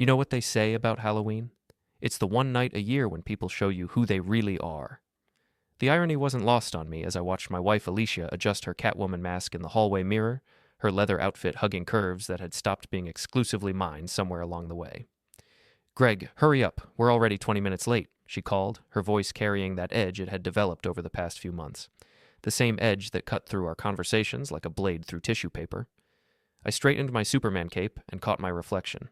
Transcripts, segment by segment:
You know what they say about Halloween? It's the one night a year when people show you who they really are. The irony wasn't lost on me as I watched my wife Alicia adjust her Catwoman mask in the hallway mirror, her leather outfit hugging curves that had stopped being exclusively mine somewhere along the way. "Greg, hurry up. We're already 20 minutes late," she called, her voice carrying that edge it had developed over the past few months. The same edge that cut through our conversations like a blade through tissue paper. I straightened my Superman cape and caught my reflection.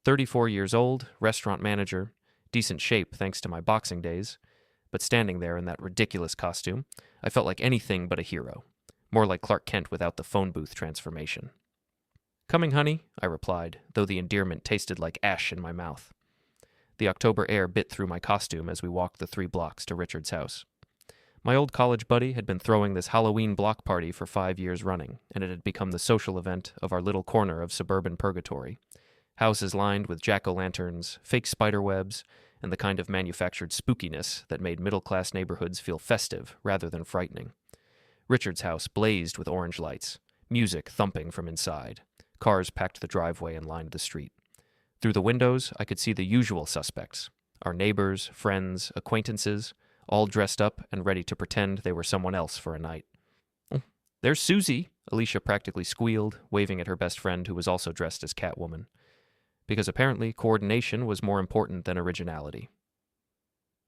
34 years old, restaurant manager, decent shape thanks to my boxing days, but standing there in that ridiculous costume, I felt like anything but a hero. More like Clark Kent without the phone booth transformation. "Coming, honey," I replied, though the endearment tasted like ash in my mouth. The October air bit through my costume as we walked the 3 blocks to Richard's house. My old college buddy had been throwing this Halloween block party for 5 years running, and it had become the social event of our little corner of suburban purgatory. Houses lined with jack-o'-lanterns, fake spiderwebs, and the kind of manufactured spookiness that made middle-class neighborhoods feel festive rather than frightening. Richard's house blazed with orange lights, music thumping from inside. Cars packed the driveway and lined the street. Through the windows, I could see the usual suspects, our neighbors, friends, acquaintances, all dressed up and ready to pretend they were someone else for a night. "There's Susie," Alicia practically squealed, waving at her best friend who was also dressed as Catwoman. Because apparently coordination was more important than originality.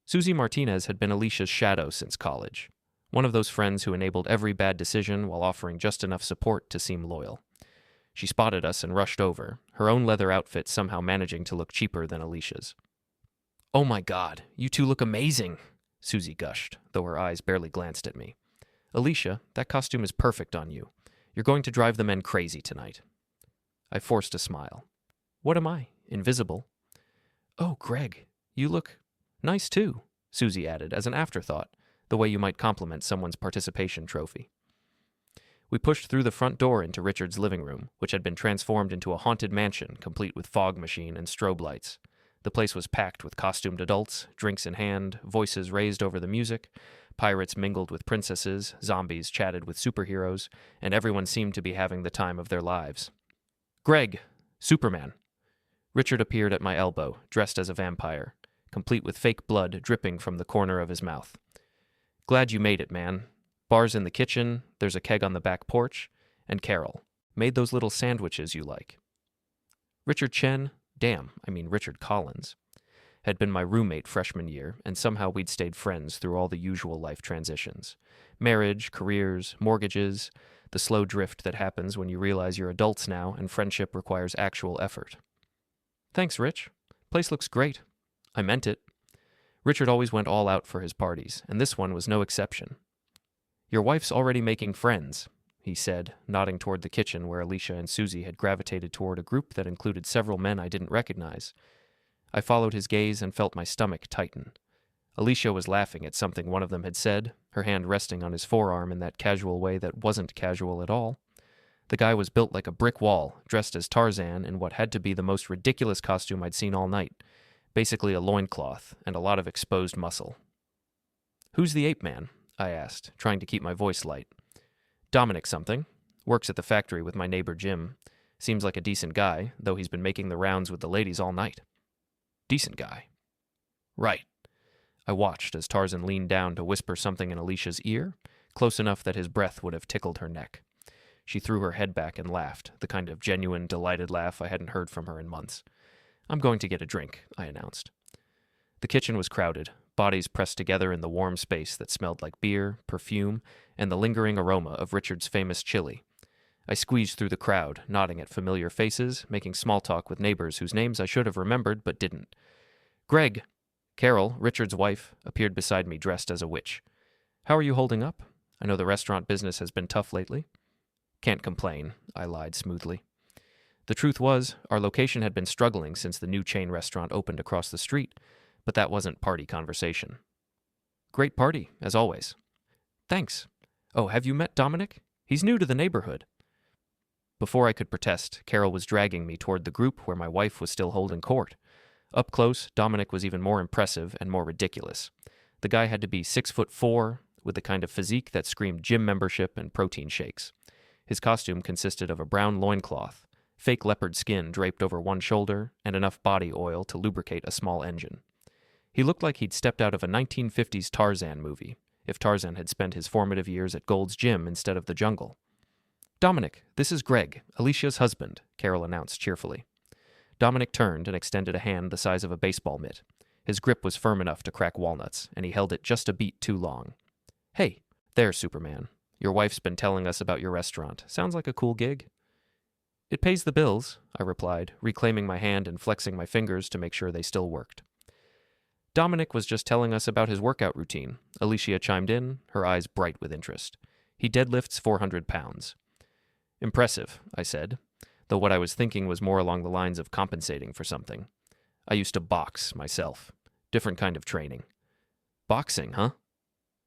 Susie Martinez had been Alicia's shadow since college, one of those friends who enabled every bad decision while offering just enough support to seem loyal. She spotted us and rushed over, her own leather outfit somehow managing to look cheaper than Alicia's. "Oh my God, you two look amazing," Susie gushed, though her eyes barely glanced at me. "Alicia, that costume is perfect on you. You're going to drive the men crazy tonight." I forced a smile. "What am I? Invisible?" "Oh, Greg, you look nice too," Susie added as an afterthought, the way you might compliment someone's participation trophy. We pushed through the front door into Richard's living room, which had been transformed into a haunted mansion complete with fog machine and strobe lights. The place was packed with costumed adults, drinks in hand, voices raised over the music. Pirates mingled with princesses, zombies chatted with superheroes, and everyone seemed to be having the time of their lives. "Greg, Superman." Richard appeared at my elbow, dressed as a vampire, complete with fake blood dripping from the corner of his mouth. "Glad you made it, man. Bar's in the kitchen, there's a keg on the back porch, and Carol made those little sandwiches you like." Richard Richard Collins, had been my roommate freshman year, and somehow we'd stayed friends through all the usual life transitions. Marriage, careers, mortgages, the slow drift that happens when you realize you're adults now and friendship requires actual effort. "Thanks, Rich. Place looks great." I meant it. Richard always went all out for his parties, and this one was no exception. "Your wife's already making friends," he said, nodding toward the kitchen where Alicia and Susie had gravitated toward a group that included several men I didn't recognize. I followed his gaze and felt my stomach tighten. Alicia was laughing at something one of them had said, her hand resting on his forearm in that casual way that wasn't casual at all. The guy was built like a brick wall, dressed as Tarzan in what had to be the most ridiculous costume I'd seen all night. Basically a loincloth and a lot of exposed muscle. "Who's the ape man?" I asked, trying to keep my voice light. "Dominic something. Works at the factory with my neighbor Jim. Seems like a decent guy, though he's been making the rounds with the ladies all night." "Decent guy." "Right." I watched as Tarzan leaned down to whisper something in Alicia's ear, close enough that his breath would have tickled her neck. She threw her head back and laughed, the kind of genuine, delighted laugh I hadn't heard from her in months. "I'm going to get a drink," I announced. The kitchen was crowded, bodies pressed together in the warm space that smelled like beer, perfume, and the lingering aroma of Richard's famous chili. I squeezed through the crowd, nodding at familiar faces, making small talk with neighbors whose names I should have remembered but didn't. "Greg!" Carol, Richard's wife, appeared beside me dressed as a witch. "How are you holding up? I know the restaurant business has been tough lately." "Can't complain," I lied smoothly. The truth was, our location had been struggling since the new chain restaurant opened across the street, but that wasn't party conversation. "Great party, as always." "Thanks. Oh, have you met Dominic? He's new to the neighborhood." Before I could protest, Carol was dragging me toward the group where my wife was still holding court. Up close, Dominic was even more impressive and more ridiculous. The guy had to be 6'4", with the kind of physique that screamed gym membership and protein shakes. His costume consisted of a brown loincloth, fake leopard skin draped over one shoulder, and enough body oil to lubricate a small engine. He looked like he'd stepped out of a 1950s Tarzan movie, if Tarzan had spent his formative years at Gold's Gym instead of the jungle. "Dominic, this is Greg, Alicia's husband," Carol announced cheerfully. Dominic turned and extended a hand the size of a baseball mitt. His grip was firm enough to crack walnuts, and he held it just a beat too long. "Hey, there, Superman. Your wife's been telling us about your restaurant. Sounds like a cool gig." "It pays the bills," I replied, reclaiming my hand and flexing my fingers to make sure they still worked. "Dominic was just telling us about his workout routine," Alicia chimed in, her eyes bright with interest. "He deadlifts 400 pounds. "Impressive," I said, though what I was thinking was more along the lines of compensating for something. I used to box, myself. Different kind of training. "Boxing, huh?"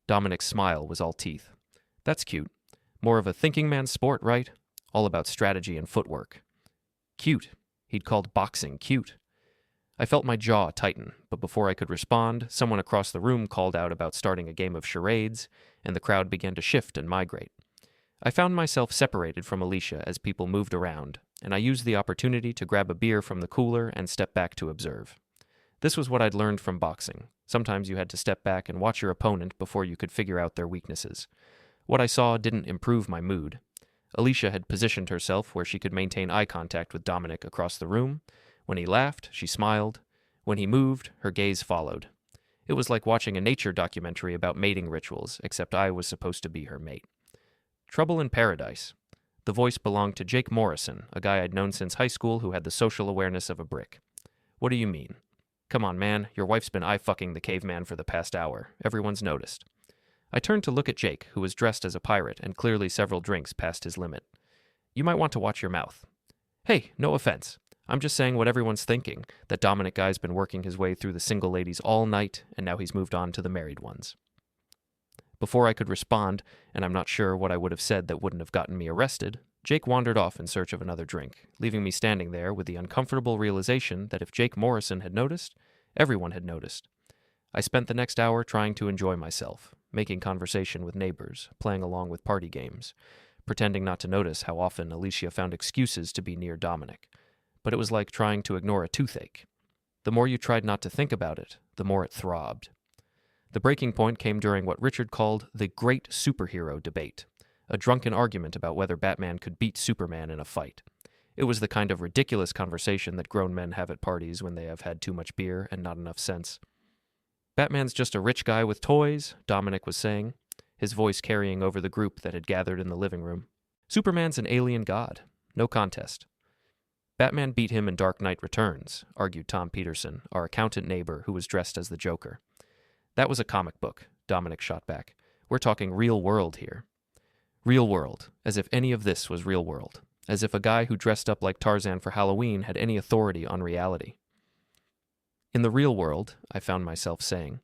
Dominic's smile was all teeth. "That's cute. More of a thinking man's sport, right? All about strategy and footwork." Cute. He'd called boxing cute. I felt my jaw tighten, but before I could respond, someone across the room called out about starting a game of charades, and the crowd began to shift and migrate. I found myself separated from Alicia as people moved around, and I used the opportunity to grab a beer from the cooler and step back to observe. This was what I'd learned from boxing. Sometimes you had to step back and watch your opponent before you could figure out their weaknesses. What I saw didn't improve my mood. Alicia had positioned herself where she could maintain eye contact with Dominic across the room. When he laughed, she smiled. When he moved, her gaze followed. It was like watching a nature documentary about mating rituals, except I was supposed to be her mate. Trouble in Paradise. The voice belonged to Jake Morrison, a guy I'd known since high school who had the social awareness of a brick. "What do you mean?" "Come on, man, your wife's been eye-fucking the caveman for the past hour. Everyone's noticed." I turned to look at Jake, who was dressed as a pirate and clearly several drinks past his limit. "You might want to watch your mouth." "Hey, no offense. I'm just saying what everyone's thinking, that Dominic guy's been working his way through the single ladies all night, and now he's moved on to the married ones." Before I could respond, and I'm not sure what I would have said that wouldn't have gotten me arrested, Jake wandered off in search of another drink, leaving me standing there with the uncomfortable realization that if Jake Morrison had noticed, everyone had noticed. I spent the next hour trying to enjoy myself, making conversation with neighbors, playing along with party games, pretending not to notice how often Alicia found excuses to be near Dominic. But it was like trying to ignore a toothache. The more you tried not to think about it, the more it throbbed. The breaking point came during what Richard called the Great Superhero Debate, a drunken argument about whether Batman could beat Superman in a fight. It was the kind of ridiculous conversation that grown men have at parties when they have had too much beer and not enough sense. "Batman's just a rich guy with toys," Dominic was saying, his voice carrying over the group that had gathered in the living room. "Superman's an alien god. No contest." "Batman beat him in Dark Knight Returns," argued Tom Peterson, our accountant neighbor who was dressed as the Joker. "That was a comic book," Dominic shot back. "We're talking real world here." Real world, as if any of this was real world, as if a guy who dressed up like Tarzan for Halloween had any authority on reality. In the real world, I found myself saying,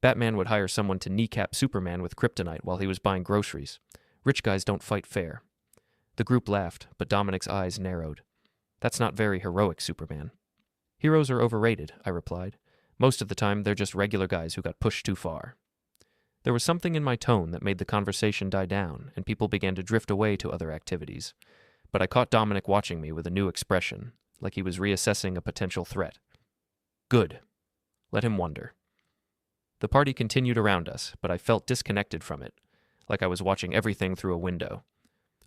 Batman would hire someone to kneecap Superman with kryptonite while he was buying groceries. Rich guys don't fight fair. The group laughed, but Dominic's eyes narrowed. "That's not very heroic, Superman." "Heroes are overrated," I replied. "Most of the time, they're just regular guys who got pushed too far." There was something in my tone that made the conversation die down, and people began to drift away to other activities. But I caught Dominic watching me with a new expression, like he was reassessing a potential threat. Good. Let him wonder. The party continued around us, but I felt disconnected from it, like I was watching everything through a window.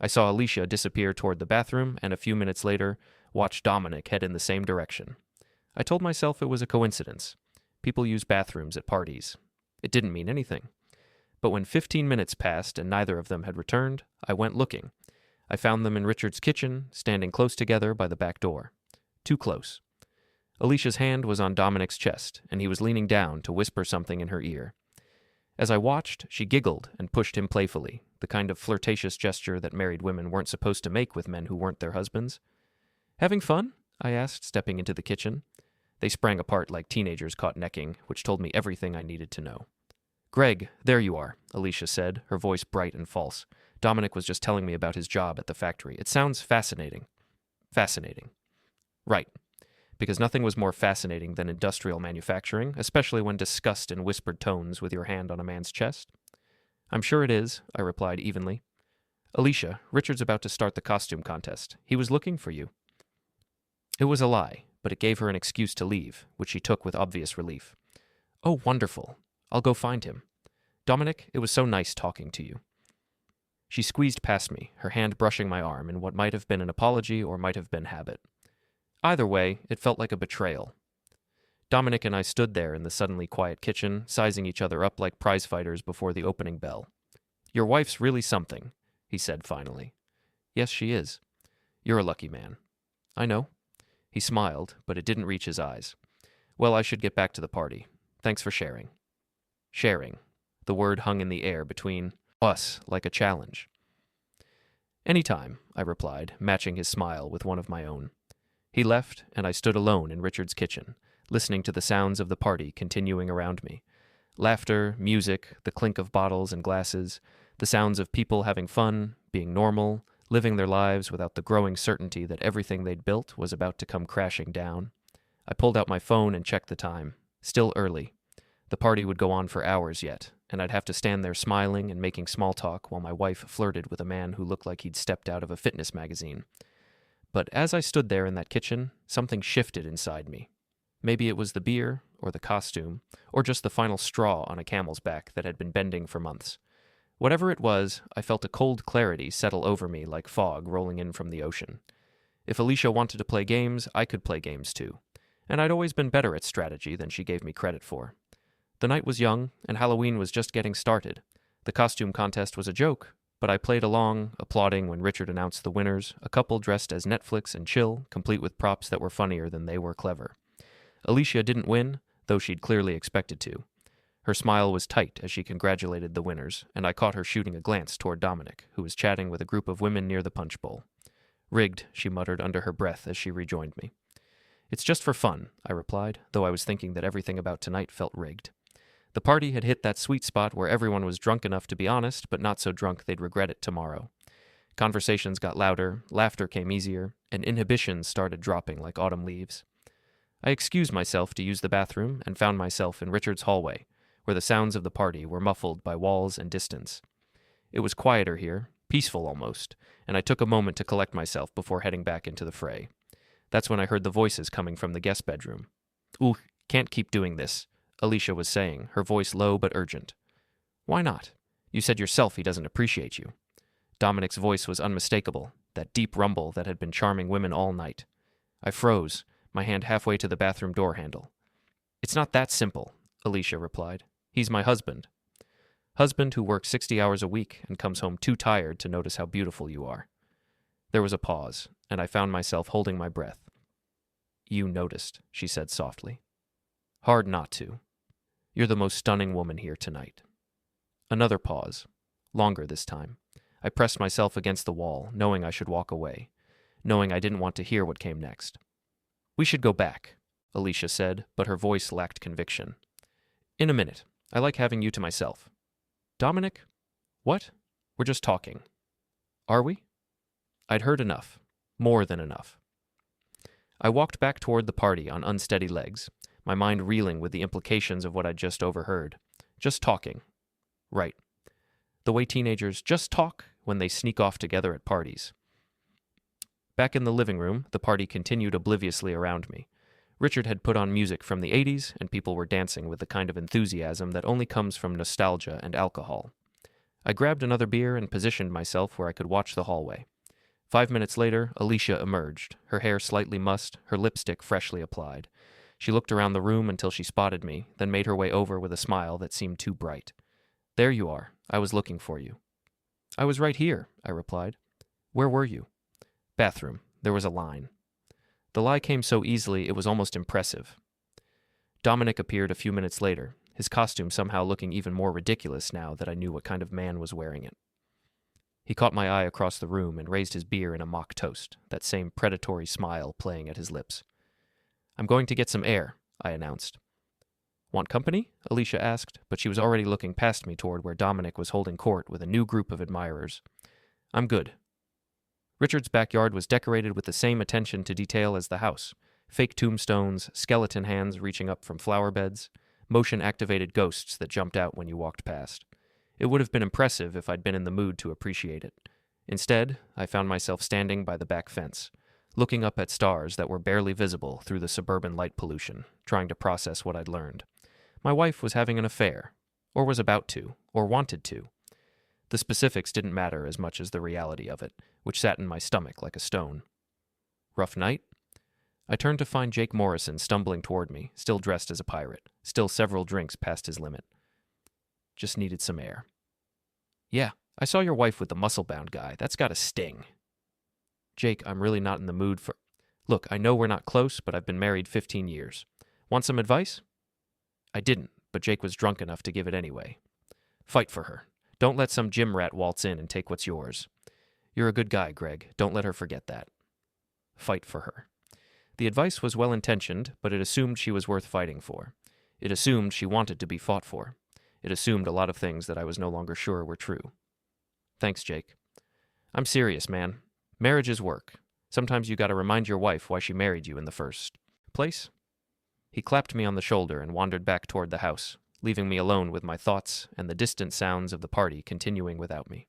I saw Alicia disappear toward the bathroom, and a few minutes later, watched Dominic head in the same direction. I told myself it was a coincidence. People use bathrooms at parties. It didn't mean anything. But when 15 minutes passed and neither of them had returned, I went looking. I found them in Richard's kitchen, standing close together by the back door. Too close. Alicia's hand was on Dominic's chest, and he was leaning down to whisper something in her ear. As I watched, she giggled and pushed him playfully, the kind of flirtatious gesture that married women weren't supposed to make with men who weren't their husbands. "Having fun?" I asked, stepping into the kitchen. They sprang apart like teenagers caught necking, which told me everything I needed to know. "Greg, there you are," Alicia said, her voice bright and false. "Dominic was just telling me about his job at the factory. It sounds fascinating." "Fascinating." "Right. Because nothing was more fascinating than industrial manufacturing, especially when discussed in whispered tones with your hand on a man's chest." "I'm sure it is," I replied evenly. "Alicia, Richard's about to start the costume contest. He was looking for you." It was a lie, but it gave her an excuse to leave, which she took with obvious relief. Oh, wonderful. I'll go find him. Dominic, it was so nice talking to you. She squeezed past me, her hand brushing my arm in what might have been an apology or might have been habit. Either way, it felt like a betrayal. Dominic and I stood there in the suddenly quiet kitchen, sizing each other up like prize-fighters before the opening bell. Your wife's really something, he said finally. Yes, she is. You're a lucky man. I know. He smiled, but it didn't reach his eyes. Well, I should get back to the party. Thanks for sharing. Sharing. The word hung in the air between us like a challenge. Any time, I replied, matching his smile with one of my own. He left, and I stood alone in Richard's kitchen, listening to the sounds of the party continuing around me. Laughter, music, the clink of bottles and glasses, the sounds of people having fun, being normal, living their lives without the growing certainty that everything they'd built was about to come crashing down. I pulled out my phone and checked the time. Still early. The party would go on for hours yet, and I'd have to stand there smiling and making small talk while my wife flirted with a man who looked like he'd stepped out of a fitness magazine. But as I stood there in that kitchen, something shifted inside me. Maybe it was the beer, or the costume, or just the final straw on a camel's back that had been bending for months. Whatever it was, I felt a cold clarity settle over me like fog rolling in from the ocean. If Alicia wanted to play games, I could play games too. And I'd always been better at strategy than she gave me credit for. The night was young, and Halloween was just getting started. The costume contest was a joke, but I played along, applauding when Richard announced the winners, a couple dressed as Netflix and chill, complete with props that were funnier than they were clever. Alicia didn't win, though she'd clearly expected to. Her smile was tight as she congratulated the winners, and I caught her shooting a glance toward Dominic, who was chatting with a group of women near the punch bowl. Rigged, she muttered under her breath as she rejoined me. It's just for fun, I replied, though I was thinking that everything about tonight felt rigged. The party had hit that sweet spot where everyone was drunk enough to be honest, but not so drunk they'd regret it tomorrow. Conversations got louder, laughter came easier, and inhibitions started dropping like autumn leaves. I excused myself to use the bathroom and found myself in Richard's hallway, where the sounds of the party were muffled by walls and distance. It was quieter here, peaceful almost, and I took a moment to collect myself before heading back into the fray. That's when I heard the voices coming from the guest bedroom. Ooh, can't keep doing this, Alicia was saying, her voice low but urgent. Why not? You said yourself he doesn't appreciate you. Dominic's voice was unmistakable, that deep rumble that had been charming women all night. I froze, my hand halfway to the bathroom door handle. It's not that simple, Alicia replied. He's my husband. Husband who works 60 hours a week and comes home too tired to notice how beautiful you are. There was a pause, and I found myself holding my breath. You noticed, she said softly. Hard not to. You're the most stunning woman here tonight. Another pause, longer this time. I pressed myself against the wall, knowing I should walk away, knowing I didn't want to hear what came next. We should go back, Alicia said, but her voice lacked conviction. In a minute. I like having you to myself. Dominic? What? We're just talking. Are we? I'd heard enough. More than enough. I walked back toward the party on unsteady legs, my mind reeling with the implications of what I'd just overheard. Just talking. Right. The way teenagers just talk when they sneak off together at parties. Back in the living room, the party continued obliviously around me. Richard had put on music from the 80s, and people were dancing with the kind of enthusiasm that only comes from nostalgia and alcohol. I grabbed another beer and positioned myself where I could watch the hallway. 5 minutes later, Alicia emerged, her hair slightly mussed, her lipstick freshly applied. She looked around the room until she spotted me, then made her way over with a smile that seemed too bright. There you are. I was looking for you. I was right here, I replied. Where were you? Bathroom. There was a line. The lie came so easily it was almost impressive. Dominic appeared a few minutes later, his costume somehow looking even more ridiculous now that I knew what kind of man was wearing it. He caught my eye across the room and raised his beer in a mock toast, that same predatory smile playing at his lips. I'm going to get some air, I announced. Want company? Alicia asked, but she was already looking past me toward where Dominic was holding court with a new group of admirers. I'm good. Richard's backyard was decorated with the same attention to detail as the house. Fake tombstones, skeleton hands reaching up from flower beds, motion-activated ghosts that jumped out when you walked past. It would have been impressive if I'd been in the mood to appreciate it. Instead, I found myself standing by the back fence, looking up at stars that were barely visible through the suburban light pollution, trying to process what I'd learned. My wife was having an affair, or was about to, or wanted to. The specifics didn't matter as much as the reality of it, which sat in my stomach like a stone. Rough night? I turned to find Jake Morrison stumbling toward me, still dressed as a pirate, still several drinks past his limit. Just needed some air. Yeah, I saw your wife with the muscle-bound guy. That's gotta sting. Jake, I'm really not in the mood for... Look, I know we're not close, but I've been married 15 years. Want some advice? I didn't, but Jake was drunk enough to give it anyway. Fight for her. Don't let some gym rat waltz in and take what's yours. You're a good guy, Greg. Don't let her forget that. Fight for her. The advice was well-intentioned, but it assumed she was worth fighting for. It assumed she wanted to be fought for. It assumed a lot of things that I was no longer sure were true. Thanks, Jake. I'm serious, man. Marriage is work. Sometimes you gotta remind your wife why she married you in the first place. He clapped me on the shoulder and wandered back toward the house, leaving me alone with my thoughts and the distant sounds of the party continuing without me.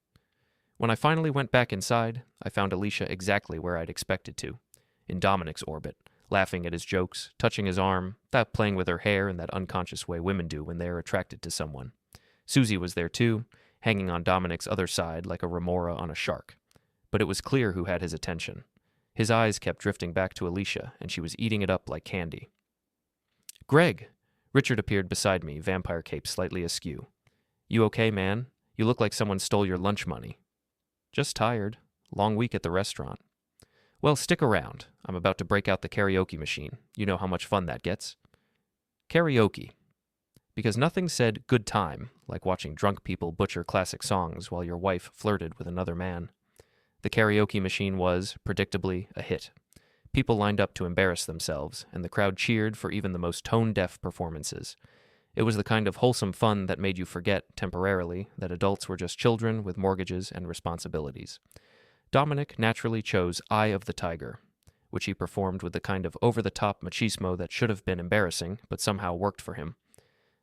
When I finally went back inside, I found Alicia exactly where I'd expected to, in Dominic's orbit, laughing at his jokes, touching his arm, playing with her hair in that unconscious way women do when they are attracted to someone. Susie was there too, hanging on Dominic's other side like a remora on a shark. But it was clear who had his attention. His eyes kept drifting back to Alicia, and she was eating it up like candy. Greg! Richard appeared beside me, vampire cape slightly askew. You okay, man? You look like someone stole your lunch money. Just tired. Long week at the restaurant. Well, stick around. I'm about to break out the karaoke machine. You know how much fun that gets. Karaoke. Because nothing said good time like watching drunk people butcher classic songs while your wife flirted with another man. The karaoke machine was, predictably, a hit. People lined up to embarrass themselves, and the crowd cheered for even the most tone-deaf performances. It was the kind of wholesome fun that made you forget, temporarily, that adults were just children with mortgages and responsibilities. Dominic naturally chose Eye of the Tiger, which he performed with the kind of over-the-top machismo that should have been embarrassing, but somehow worked for him.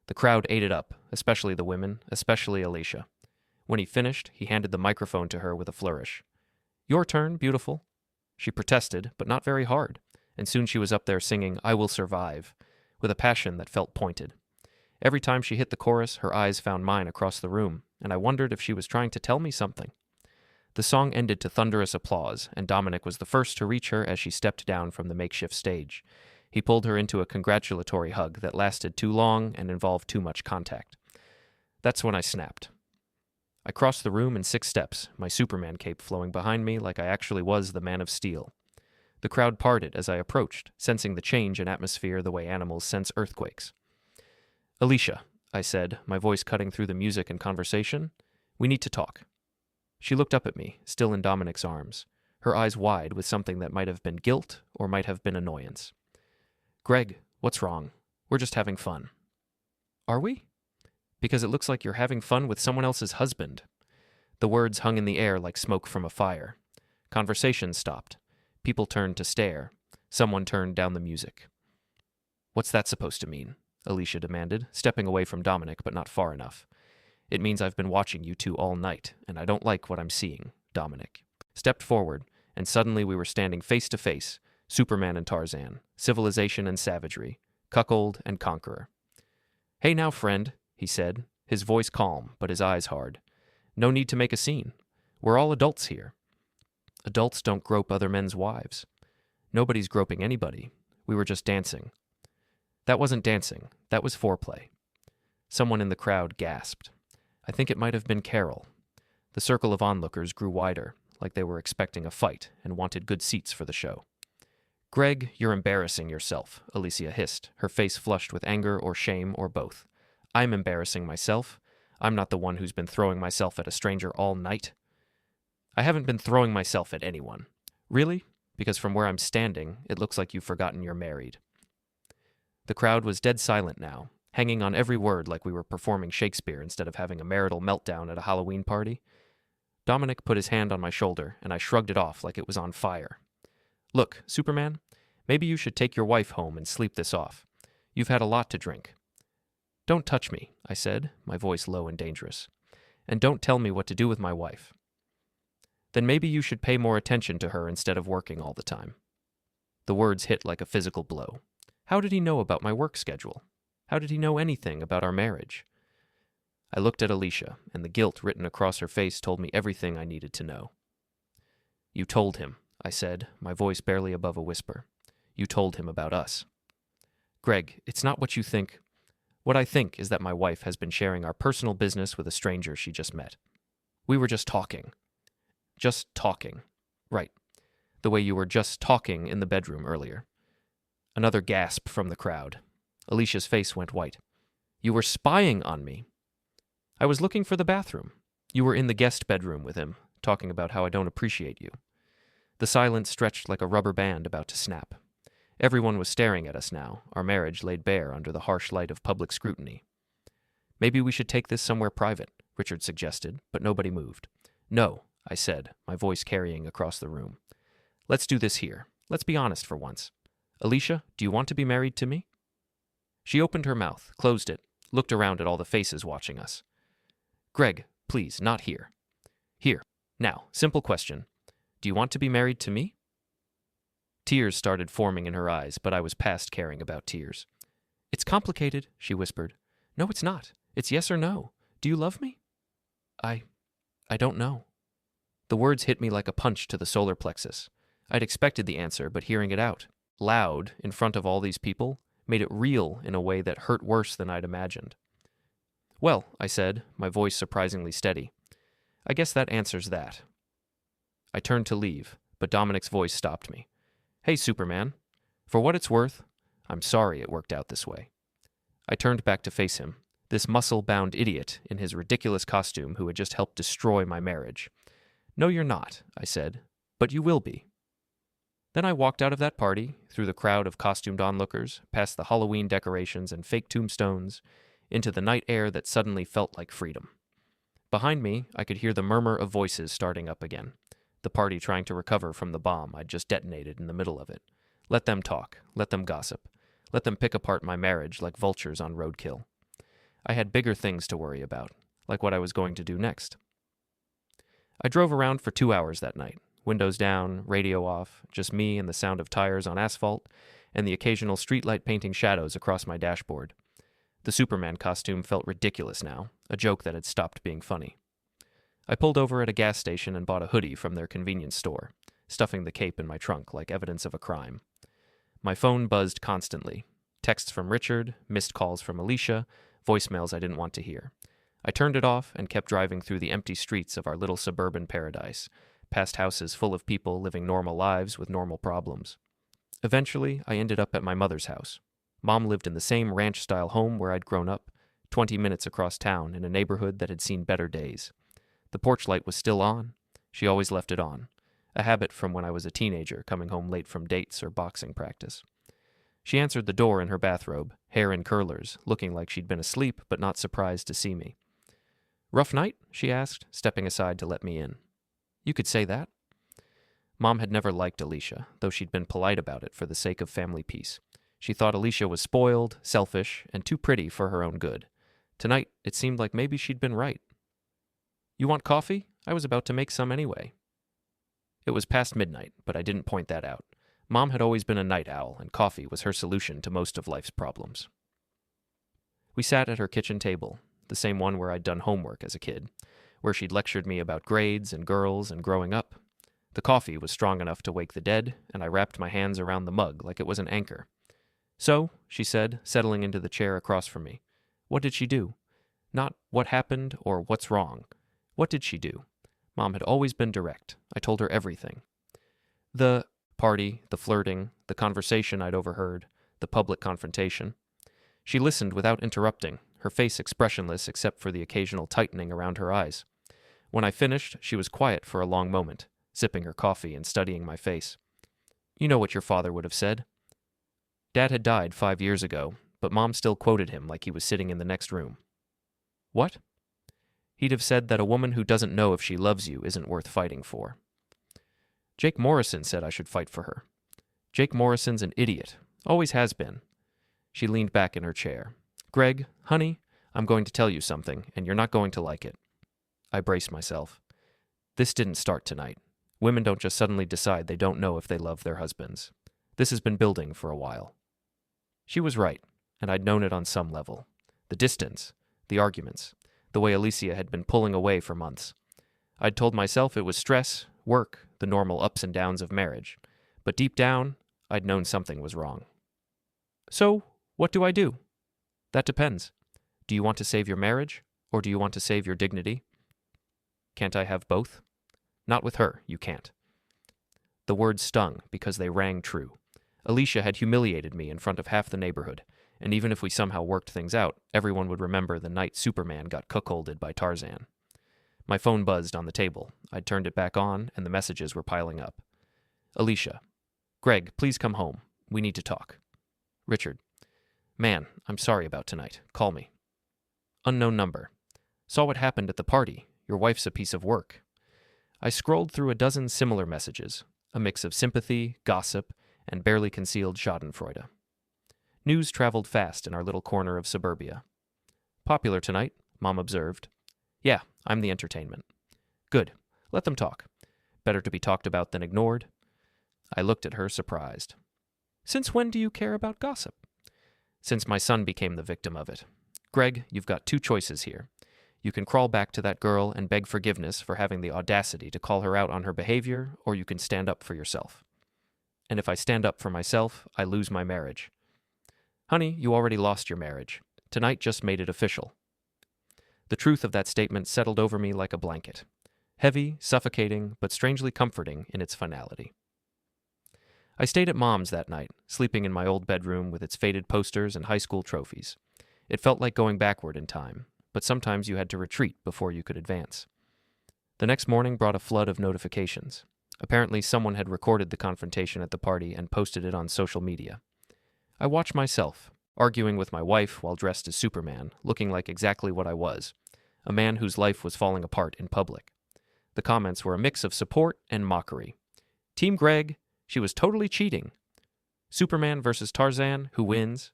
The crowd ate it up, especially the women, especially Alicia. When he finished, he handed the microphone to her with a flourish. Your turn, beautiful. She protested, but not very hard, and soon she was up there singing I Will Survive, with a passion that felt pointed. Every time she hit the chorus, her eyes found mine across the room, and I wondered if she was trying to tell me something. The song ended to thunderous applause, and Dominic was the first to reach her as she stepped down from the makeshift stage. He pulled her into a congratulatory hug that lasted too long and involved too much contact. That's when I snapped. I crossed the room in 6 steps, my Superman cape flowing behind me like I actually was the Man of Steel. The crowd parted as I approached, sensing the change in atmosphere the way animals sense earthquakes. Alicia, I said, my voice cutting through the music and conversation, we need to talk. She looked up at me, still in Dominic's arms, her eyes wide with something that might have been guilt or might have been annoyance. Greg, what's wrong? We're just having fun. Are we? Because it looks like you're having fun with someone else's husband. The words hung in the air like smoke from a fire. Conversation stopped. People turned to stare. Someone turned down the music. What's that supposed to mean? Alicia demanded, stepping away from Dominic, but not far enough. It means I've been watching you two all night, and I don't like what I'm seeing, Dominic. Stepped forward, and suddenly we were standing face to face, Superman and Tarzan, civilization and savagery, cuckold and conqueror. Hey now, friend, he said, his voice calm, but his eyes hard. No need to make a scene. We're all adults here. Adults don't grope other men's wives. Nobody's groping anybody. We were just dancing. That wasn't dancing. That was foreplay. Someone in the crowd gasped. I think it might have been Carol. The circle of onlookers grew wider, like they were expecting a fight and wanted good seats for the show. Greg, you're embarrassing yourself, Alicia hissed, her face flushed with anger or shame or both. I'm embarrassing myself. I'm not the one who's been throwing myself at a stranger all night. I haven't been throwing myself at anyone. Really? Because from where I'm standing, it looks like you've forgotten you're married. The crowd was dead silent now, hanging on every word like we were performing Shakespeare instead of having a marital meltdown at a Halloween party. Dominic put his hand on my shoulder, and I shrugged it off like it was on fire. Look, Superman, maybe you should take your wife home and sleep this off. You've had a lot to drink. Don't touch me, I said, my voice low and dangerous. And don't tell me what to do with my wife. Then maybe you should pay more attention to her instead of working all the time. The words hit like a physical blow. How did he know about my work schedule? How did he know anything about our marriage? I looked at Alicia, and the guilt written across her face told me everything I needed to know. You told him, I said, my voice barely above a whisper. You told him about us. Greg, it's not what you think. What I think is that my wife has been sharing our personal business with a stranger she just met. We were just talking. Just talking. Right. The way you were just talking in the bedroom earlier. Another gasp from the crowd. Alicia's face went white. You were spying on me. I was looking for the bathroom. You were in the guest bedroom with him, talking about how I don't appreciate you. The silence stretched like a rubber band about to snap. Everyone was staring at us now, our marriage laid bare under the harsh light of public scrutiny. Maybe we should take this somewhere private, Richard suggested, but nobody moved. No, I said, my voice carrying across the room. Let's do this here. Let's be honest for once. Alicia, do you want to be married to me? She opened her mouth, closed it, looked around at all the faces watching us. Greg, please, not here. Here. Now, simple question. Do you want to be married to me? Tears started forming in her eyes, but I was past caring about tears. It's complicated, she whispered. No, it's not. It's yes or no. Do you love me? I don't know. The words hit me like a punch to the solar plexus. I'd expected the answer, but hearing it out, loud, in front of all these people, made it real in a way that hurt worse than I'd imagined. Well, I said, my voice surprisingly steady. I guess that answers that. I turned to leave, but Dominic's voice stopped me. Hey, Superman. For what it's worth, I'm sorry it worked out this way. I turned back to face him, this muscle-bound idiot in his ridiculous costume who had just helped destroy my marriage. No, you're not, I said, but you will be. Then I walked out of that party, through the crowd of costumed onlookers, past the Halloween decorations and fake tombstones, into the night air that suddenly felt like freedom. Behind me, I could hear the murmur of voices starting up again, the party trying to recover from the bomb I'd just detonated in the middle of it. Let them talk, let them gossip, let them pick apart my marriage like vultures on roadkill. I had bigger things to worry about, like what I was going to do next. I drove around for 2 hours that night, windows down, radio off, just me and the sound of tires on asphalt, and the occasional streetlight painting shadows across my dashboard. The Superman costume felt ridiculous now, a joke that had stopped being funny. I pulled over at a gas station and bought a hoodie from their convenience store, stuffing the cape in my trunk like evidence of a crime. My phone buzzed constantly. Texts from Richard, missed calls from Alicia, voicemails I didn't want to hear. I turned it off and kept driving through the empty streets of our little suburban paradise, past houses full of people living normal lives with normal problems. Eventually, I ended up at my mother's house. Mom lived in the same ranch-style home where I'd grown up, 20 minutes across town in a neighborhood that had seen better days. The porch light was still on. She always left it on, a habit from when I was a teenager coming home late from dates or boxing practice. She answered the door in her bathrobe, hair in curlers, looking like she'd been asleep but not surprised to see me. Rough night? She asked, stepping aside to let me in. You could say that. Mom had never liked Alicia, though she'd been polite about it for the sake of family peace. She thought Alicia was spoiled, selfish, and too pretty for her own good. Tonight, it seemed like maybe she'd been right. You want coffee? I was about to make some anyway. It was past midnight, but I didn't point that out. Mom had always been a night owl, and coffee was her solution to most of life's problems. We sat at her kitchen table, the same one where I'd done homework as a kid, where she'd lectured me about grades and girls and growing up. The coffee was strong enough to wake the dead, and I wrapped my hands around the mug like it was an anchor. So, she said, settling into the chair across from me, what did she do? Not what happened or what's wrong. What did she do? Mom had always been direct. I told her everything. The party, the flirting, the conversation I'd overheard, the public confrontation. She listened without interrupting, her face expressionless except for the occasional tightening around her eyes. When I finished, she was quiet for a long moment, sipping her coffee and studying my face. You know what your father would have said. Dad had died 5 years ago, but Mom still quoted him like he was sitting in the next room. What? He'd have said that a woman who doesn't know if she loves you isn't worth fighting for. Jake Morrison said I should fight for her. Jake Morrison's an idiot. Always has been. She leaned back in her chair. Greg, honey, I'm going to tell you something, and you're not going to like it. I braced myself. This didn't start tonight. Women don't just suddenly decide they don't know if they love their husbands. This has been building for a while. She was right, and I'd known it on some level. The distance, the arguments, the way Alicia had been pulling away for months. I'd told myself it was stress, work, the normal ups and downs of marriage. But deep down, I'd known something was wrong. So, what do I do? That depends. Do you want to save your marriage, or do you want to save your dignity? Can't I have both? Not with her, you can't. The words stung because they rang true. Alicia had humiliated me in front of half the neighborhood, and even if we somehow worked things out, everyone would remember the night Superman got cuckolded by Tarzan. My phone buzzed on the table. I'd turned it back on, and the messages were piling up. Alicia. Greg, please come home. We need to talk. Richard. Man, I'm sorry about tonight. Call me. Unknown number. Saw what happened at the party. Your wife's a piece of work. I scrolled through a dozen similar messages, a mix of sympathy, gossip, and barely concealed schadenfreude. News traveled fast in our little corner of suburbia. Popular tonight, Mom observed. Yeah, I'm the entertainment. Good. Let them talk. Better to be talked about than ignored. I looked at her, surprised. Since when do you care about gossip? Since my son became the victim of it. Greg, you've got two choices here. You can crawl back to that girl and beg forgiveness for having the audacity to call her out on her behavior, or you can stand up for yourself. And if I stand up for myself, I lose my marriage. Honey, you already lost your marriage. Tonight just made it official. The truth of that statement settled over me like a blanket. Heavy, suffocating, but strangely comforting in its finality. I stayed at Mom's that night, sleeping in my old bedroom with its faded posters and high school trophies. It felt like going backward in time, but sometimes you had to retreat before you could advance. The next morning brought a flood of notifications. Apparently someone had recorded the confrontation at the party and posted it on social media. I watched myself, arguing with my wife while dressed as Superman, looking like exactly what I was, a man whose life was falling apart in public. The comments were a mix of support and mockery. Team Greg, she was totally cheating. Superman versus Tarzan, who wins?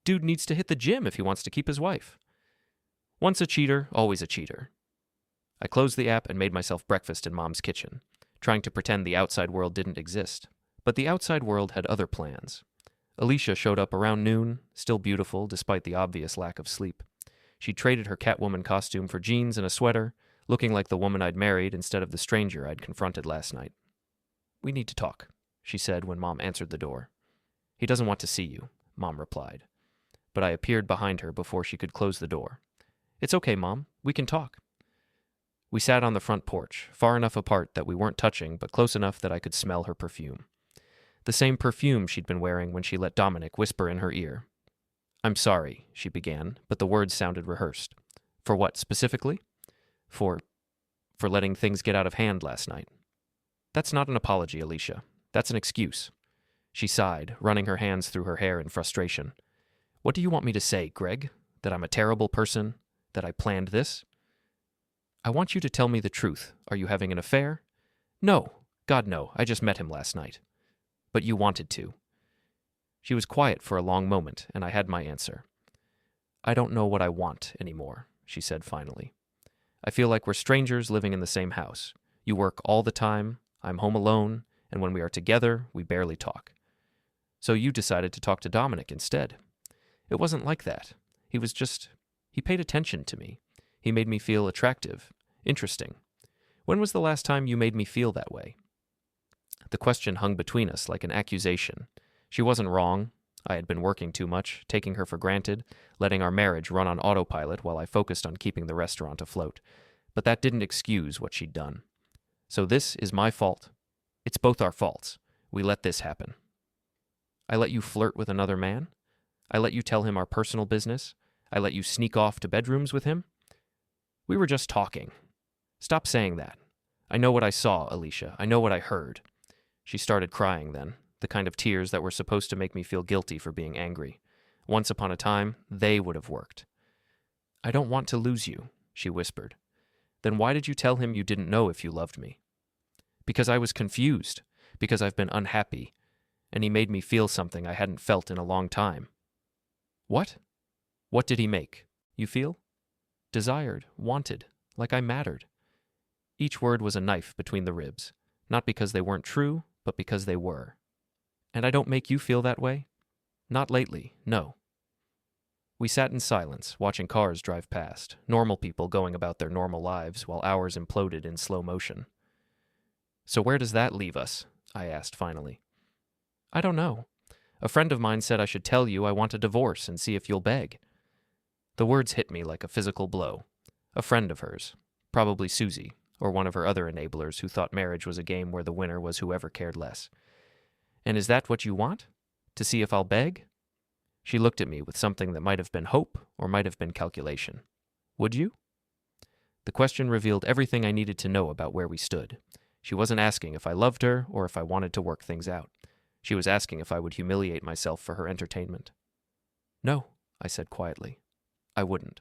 Dude needs to hit the gym if he wants to keep his wife. Once a cheater, always a cheater. I closed the app and made myself breakfast in Mom's kitchen, trying to pretend the outside world didn't exist. But the outside world had other plans. Alicia showed up around noon, still beautiful despite the obvious lack of sleep. She traded her Catwoman costume for jeans and a sweater, looking like the woman I'd married instead of the stranger I'd confronted last night. We need to talk, she said when Mom answered the door. He doesn't want to see you, Mom replied. But I appeared behind her before she could close the door. It's okay, Mom. We can talk. We sat on the front porch, far enough apart that we weren't touching, but close enough that I could smell her perfume. The same perfume she'd been wearing when she let Dominic whisper in her ear. I'm sorry, she began, but the words sounded rehearsed. For what, specifically? For letting things get out of hand last night. That's not an apology, Alicia. That's an excuse. She sighed, running her hands through her hair in frustration. What do you want me to say, Greg? That I'm a terrible person? That I planned this? I want you to tell me the truth. Are you having an affair? No. God, no. I just met him last night. But you wanted to. She was quiet for a long moment, and I had my answer. I don't know what I want anymore, she said finally. I feel like we're strangers living in the same house. You work all the time, I'm home alone, and when we are together, we barely talk. So you decided to talk to Dominic instead. It wasn't like that. He paid attention to me. He made me feel attractive, interesting. When was the last time you made me feel that way? The question hung between us like an accusation. She wasn't wrong. I had been working too much, taking her for granted, letting our marriage run on autopilot while I focused on keeping the restaurant afloat. But that didn't excuse what she'd done. So this is my fault. It's both our faults. We let this happen. I let you flirt with another man? I let you tell him our personal business? I let you sneak off to bedrooms with him? We were just talking. Stop saying that. I know what I saw, Alicia. I know what I heard. She started crying then, the kind of tears that were supposed to make me feel guilty for being angry. Once upon a time, they would have worked. I don't want to lose you, she whispered. Then why did you tell him you didn't know if you loved me? Because I was confused, because I've been unhappy, and he made me feel something I hadn't felt in a long time. What? What did he make? You feel? Desired, wanted, like I mattered. Each word was a knife between the ribs, not because they weren't true, but because they were. And I don't make you feel that way? Not lately, no. We sat in silence, watching cars drive past, normal people going about their normal lives while ours imploded in slow motion. So where does that leave us? I asked finally. I don't know. A friend of mine said I should tell you I want a divorce and see if you'll beg. The words hit me like a physical blow. A friend of hers, probably Susie, or one of her other enablers who thought marriage was a game where the winner was whoever cared less. And is that what you want? To see if I'll beg? She looked at me with something that might have been hope or might have been calculation. Would you? The question revealed everything I needed to know about where we stood. She wasn't asking if I loved her or if I wanted to work things out. She was asking if I would humiliate myself for her entertainment. No, I said quietly. I wouldn't.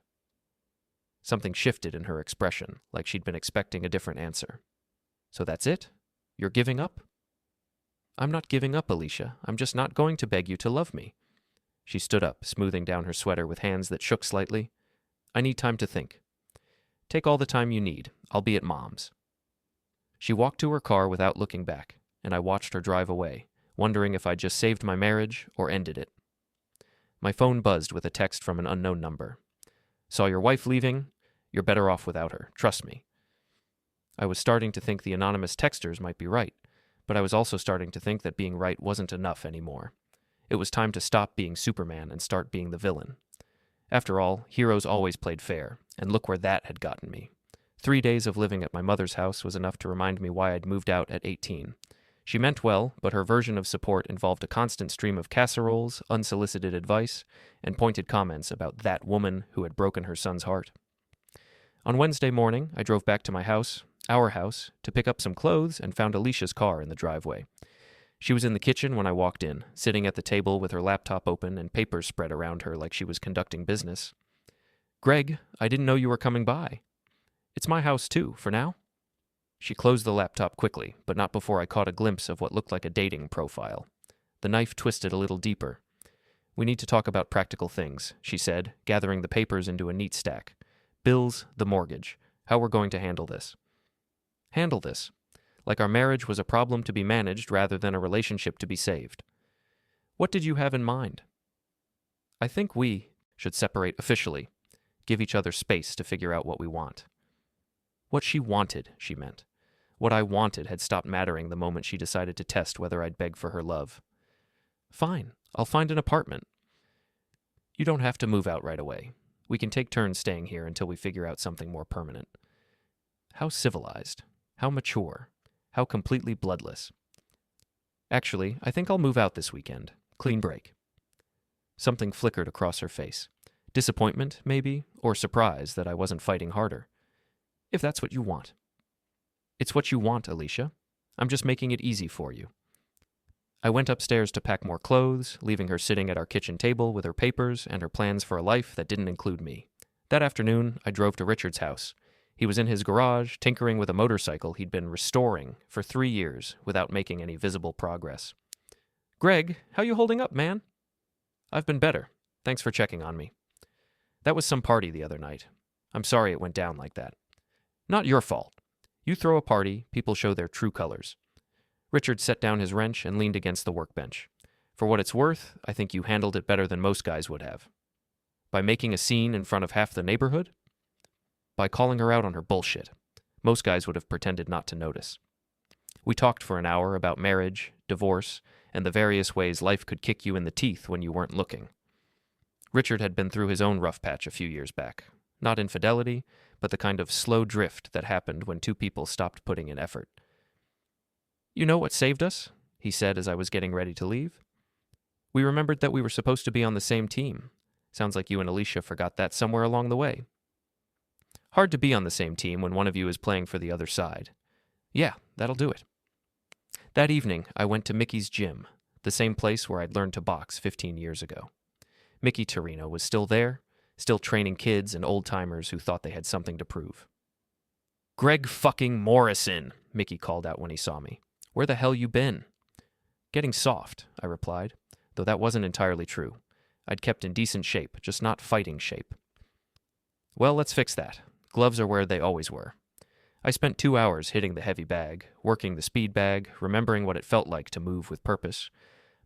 Something shifted in her expression, like she'd been expecting a different answer. So that's it? You're giving up? I'm not giving up, Alicia. I'm just not going to beg you to love me. She stood up, smoothing down her sweater with hands that shook slightly. I need time to think. Take all the time you need. I'll be at Mom's. She walked to her car without looking back, and I watched her drive away, wondering if I'd just saved my marriage or ended it. My phone buzzed with a text from an unknown number. Saw your wife leaving? You're better off without her. Trust me. I was starting to think the anonymous texters might be right, but I was also starting to think that being right wasn't enough anymore. It was time to stop being Superman and start being the villain. After all, heroes always played fair, and look where that had gotten me. 3 days of living at my mother's house was enough to remind me why I'd moved out at 18. She meant well, but her version of support involved a constant stream of casseroles, unsolicited advice, and pointed comments about that woman who had broken her son's heart. On Wednesday morning, I drove back to my house, our house, to pick up some clothes and found Alicia's car in the driveway. She was in the kitchen when I walked in, sitting at the table with her laptop open and papers spread around her like she was conducting business. Greg, I didn't know you were coming by. It's my house too, for now. She closed the laptop quickly, but not before I caught a glimpse of what looked like a dating profile. The knife twisted a little deeper. We need to talk about practical things, she said, gathering the papers into a neat stack. Bills, the mortgage, how we're going to handle this. Handle this? Like our marriage was a problem to be managed rather than a relationship to be saved. What did you have in mind? I think we should separate officially, give each other space to figure out what we want. What she wanted, she meant. What I wanted had stopped mattering the moment she decided to test whether I'd beg for her love. Fine, I'll find an apartment. You don't have to move out right away. We can take turns staying here until we figure out something more permanent. How civilized. How mature. How completely bloodless. Actually, I think I'll move out this weekend. Clean break. Something flickered across her face. Disappointment, maybe, or surprise that I wasn't fighting harder. If that's what you want. It's what you want, Alicia. I'm just making it easy for you. I went upstairs to pack more clothes, leaving her sitting at our kitchen table with her papers and her plans for a life that didn't include me. That afternoon, I drove to Richard's house. He was in his garage, tinkering with a motorcycle he'd been restoring for 3 years without making any visible progress. Greg, how you holding up, man? I've been better. Thanks for checking on me. That was some party the other night. I'm sorry it went down like that. Not your fault. You throw a party, people show their true colors. Richard set down his wrench and leaned against the workbench. For what it's worth, I think you handled it better than most guys would have. By making a scene in front of half the neighborhood? By calling her out on her bullshit. Most guys would have pretended not to notice. We talked for an hour about marriage, divorce, and the various ways life could kick you in the teeth when you weren't looking. Richard had been through his own rough patch a few years back. Not infidelity, but the kind of slow drift that happened when two people stopped putting in effort. You know what saved us? He said as I was getting ready to leave. We remembered that we were supposed to be on the same team. Sounds like you and Alicia forgot that somewhere along the way. Hard to be on the same team when one of you is playing for the other side. Yeah, that'll do it. That evening, I went to Mickey's gym, the same place where I'd learned to box 15 years ago. Mickey Torino was still there, still training kids and old-timers who thought they had something to prove. Greg fucking Morrison, Mickey called out when he saw me. Where the hell you been? Getting soft, I replied, though that wasn't entirely true. I'd kept in decent shape, just not fighting shape. Well, let's fix that. Gloves are where they always were. I spent 2 hours hitting the heavy bag, working the speed bag, remembering what it felt like to move with purpose.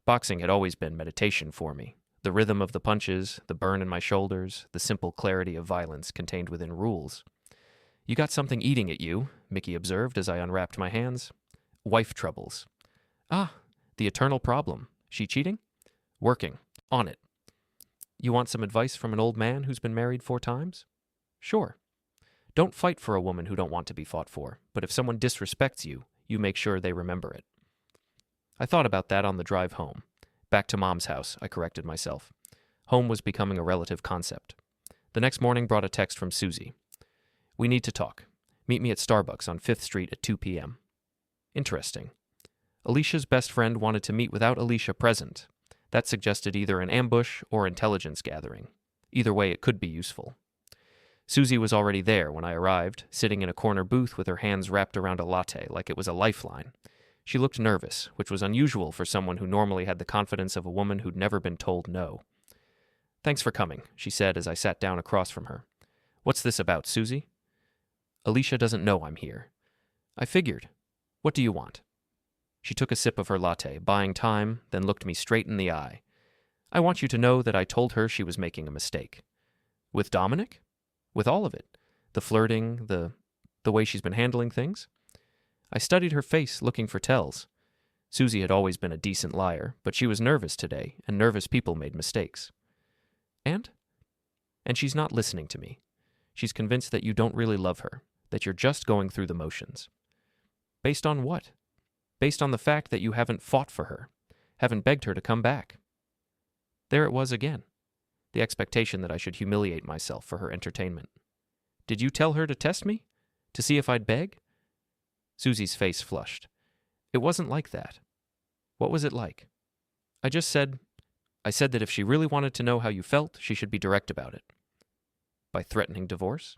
Boxing had always been meditation for me. The rhythm of the punches, the burn in my shoulders, the simple clarity of violence contained within rules. "You got something eating at you," Mickey observed as I unwrapped my hands. "Wife troubles." "Ah, the eternal problem. She cheating?" "Working. On it." "You want some advice from an old man who's been married 4 times?" "Sure." "Don't fight for a woman who don't want to be fought for, but if someone disrespects you, you make sure they remember it." I thought about that on the drive home. Back to Mom's house, I corrected myself. Home was becoming a relative concept. The next morning brought a text from Susie. "We need to talk. Meet me at Starbucks on 5th Street at 2 p.m. Interesting. Alicia's best friend wanted to meet without Alicia present. That suggested either an ambush or intelligence gathering. Either way, it could be useful. Susie was already there when I arrived, sitting in a corner booth with her hands wrapped around a latte like it was a lifeline. She looked nervous, which was unusual for someone who normally had the confidence of a woman who'd never been told no. "Thanks for coming," she said as I sat down across from her. "What's this about, Susie?" "Alicia doesn't know I'm here." "I figured. What do you want?" She took a sip of her latte, buying time, then looked me straight in the eye. "I want you to know that I told her she was making a mistake." "With Dominic?" "With all of it. The flirting, the way she's been handling things." I studied her face, looking for tells. Susie had always been a decent liar, but she was nervous today, and nervous people made mistakes. And she's not listening to me. She's convinced that you don't really love her, that you're just going through the motions. Based on what? Based on the fact that you haven't fought for her, haven't begged her to come back. There it was again, the expectation that I should humiliate myself for her entertainment. "Did you tell her to test me? To see if I'd beg?" Susie's face flushed. "It wasn't like that." "What was it like?" I said that if she really wanted to know how you felt, she should be direct about it." "By threatening divorce?"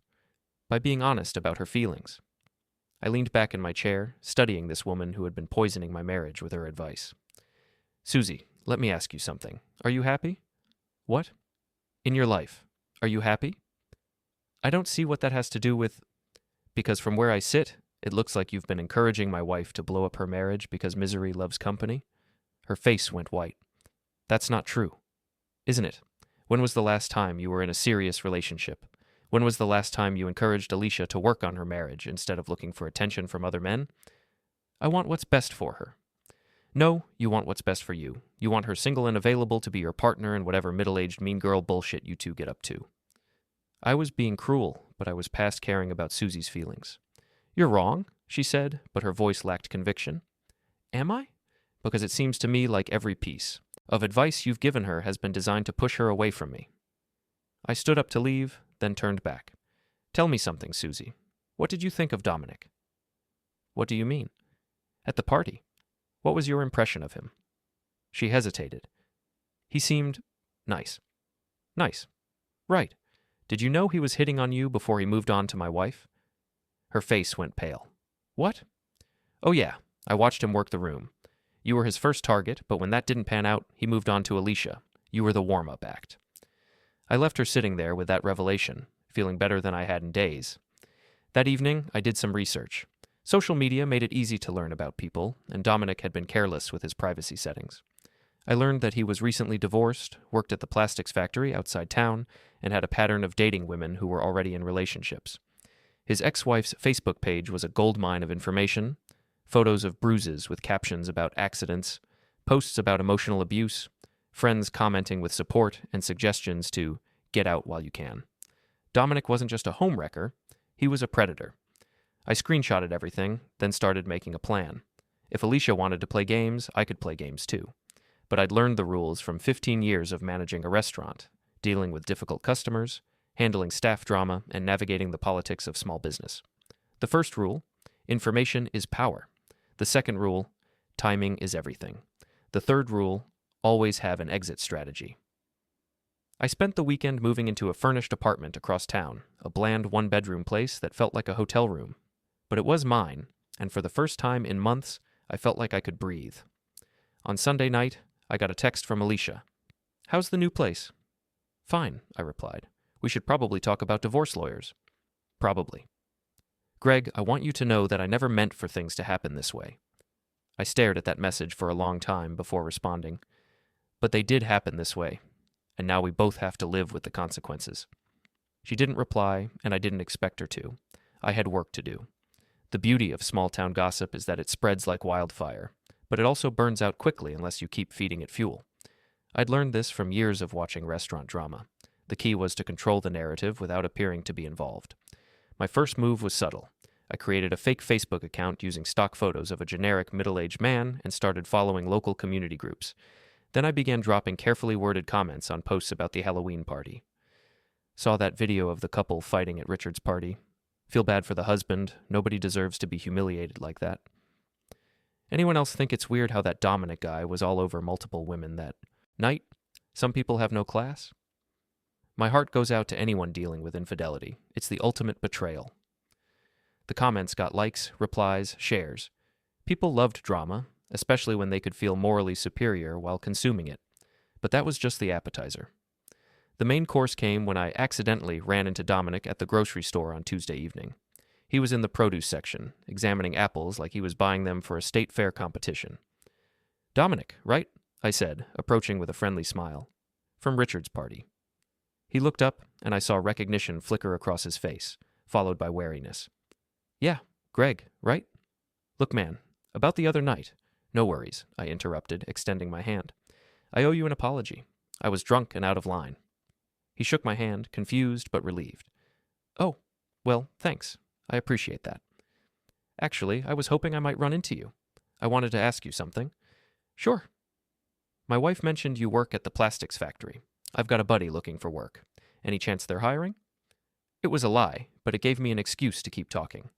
"By being honest about her feelings." I leaned back in my chair, studying this woman who had been poisoning my marriage with her advice. "Susie, let me ask you something. Are you happy?" "What?" "In your life. Are you happy?" "I don't see what that has to do with—" "Because from where I sit, it looks like you've been encouraging my wife to blow up her marriage because misery loves company." Her face went white. "That's not true. Isn't it? When was the last time you were in a serious relationship? When was the last time you encouraged Alicia to work on her marriage instead of looking for attention from other men?" "I want what's best for her." "No, you want what's best for you. You want her single and available to be your partner in whatever middle-aged mean girl bullshit you two get up to." I was being cruel, but I was past caring about Susie's feelings. "You're wrong," she said, but her voice lacked conviction. "Am I?" "Because it seems to me like every piece of advice you've given her has been designed to push her away from me." I stood up to leave, then turned back. "Tell me something, Susie. What did you think of Dominic?" "What do you mean?" "At the party. What was your impression of him?" She hesitated. "He seemed nice." "Nice. Right. Did you know he was hitting on you before he moved on to my wife?" Her face went pale. "What?" "Oh yeah, I watched him work the room. You were his first target, but when that didn't pan out, he moved on to Alicia. You were the warm-up act." I left her sitting there with that revelation, feeling better than I had in days. That evening, I did some research. Social media made it easy to learn about people, and Dominic had been careless with his privacy settings. I learned that he was recently divorced, worked at the plastics factory outside town, and had a pattern of dating women who were already in relationships. His ex-wife's Facebook page was a goldmine of information: photos of bruises with captions about accidents, posts about emotional abuse, friends commenting with support and suggestions to get out while you can. Dominic wasn't just a homewrecker, he was a predator. I screenshotted everything, then started making a plan. If Alicia wanted to play games, I could play games too. But I'd learned the rules from 15 years of managing a restaurant, dealing with difficult customers, handling staff drama, and navigating the politics of small business. The first rule: information is power. The second rule: timing is everything. The third rule: always have an exit strategy. I spent the weekend moving into a furnished apartment across town, a bland one-bedroom place that felt like a hotel room. But it was mine, and for the first time in months, I felt like I could breathe. On Sunday night, I got a text from Alicia. "How's the new place?" "Fine," I replied. "We should probably talk about divorce lawyers." "Probably." "Greg, I want you to know that I never meant for things to happen this way." I stared at that message for a long time before responding. But they did happen this way, and now we both have to live with the consequences. She didn't reply, and I didn't expect her to. I had work to do. The beauty of small-town gossip is that it spreads like wildfire, but it also burns out quickly unless you keep feeding it fuel. I'd learned this from years of watching restaurant drama. The key was to control the narrative without appearing to be involved. My first move was subtle. I created a fake Facebook account using stock photos of a generic middle-aged man and started following local community groups. Then I began dropping carefully worded comments on posts about the Halloween party. Saw that video of the couple fighting at Richard's party. Feel bad for the husband. Nobody deserves to be humiliated like that. Anyone else think it's weird how that Dominic guy was all over multiple women that night? Some people have no class. My heart goes out to anyone dealing with infidelity. It's the ultimate betrayal. The comments got likes, replies, shares. People loved drama, especially when they could feel morally superior while consuming it. But that was just the appetizer. The main course came when I accidentally ran into Dominic at the grocery store on Tuesday evening. He was in the produce section, examining apples like he was buying them for a state fair competition. "Dominic, right?" I said, approaching with a friendly smile. "From Richard's party." He looked up, and I saw recognition flicker across his face, followed by wariness. "Yeah, Greg, right? Look, man, about the other night." "No worries," I interrupted, extending my hand. "I owe you an apology. I was drunk and out of line." He shook my hand, confused but relieved. "Oh, well, thanks. I appreciate that. Actually, I was hoping I might run into you. I wanted to ask you something." "Sure." "My wife mentioned you work at the plastics factory. I've got a buddy looking for work. Any chance they're hiring?" It was a lie, but it gave me an excuse to keep talking.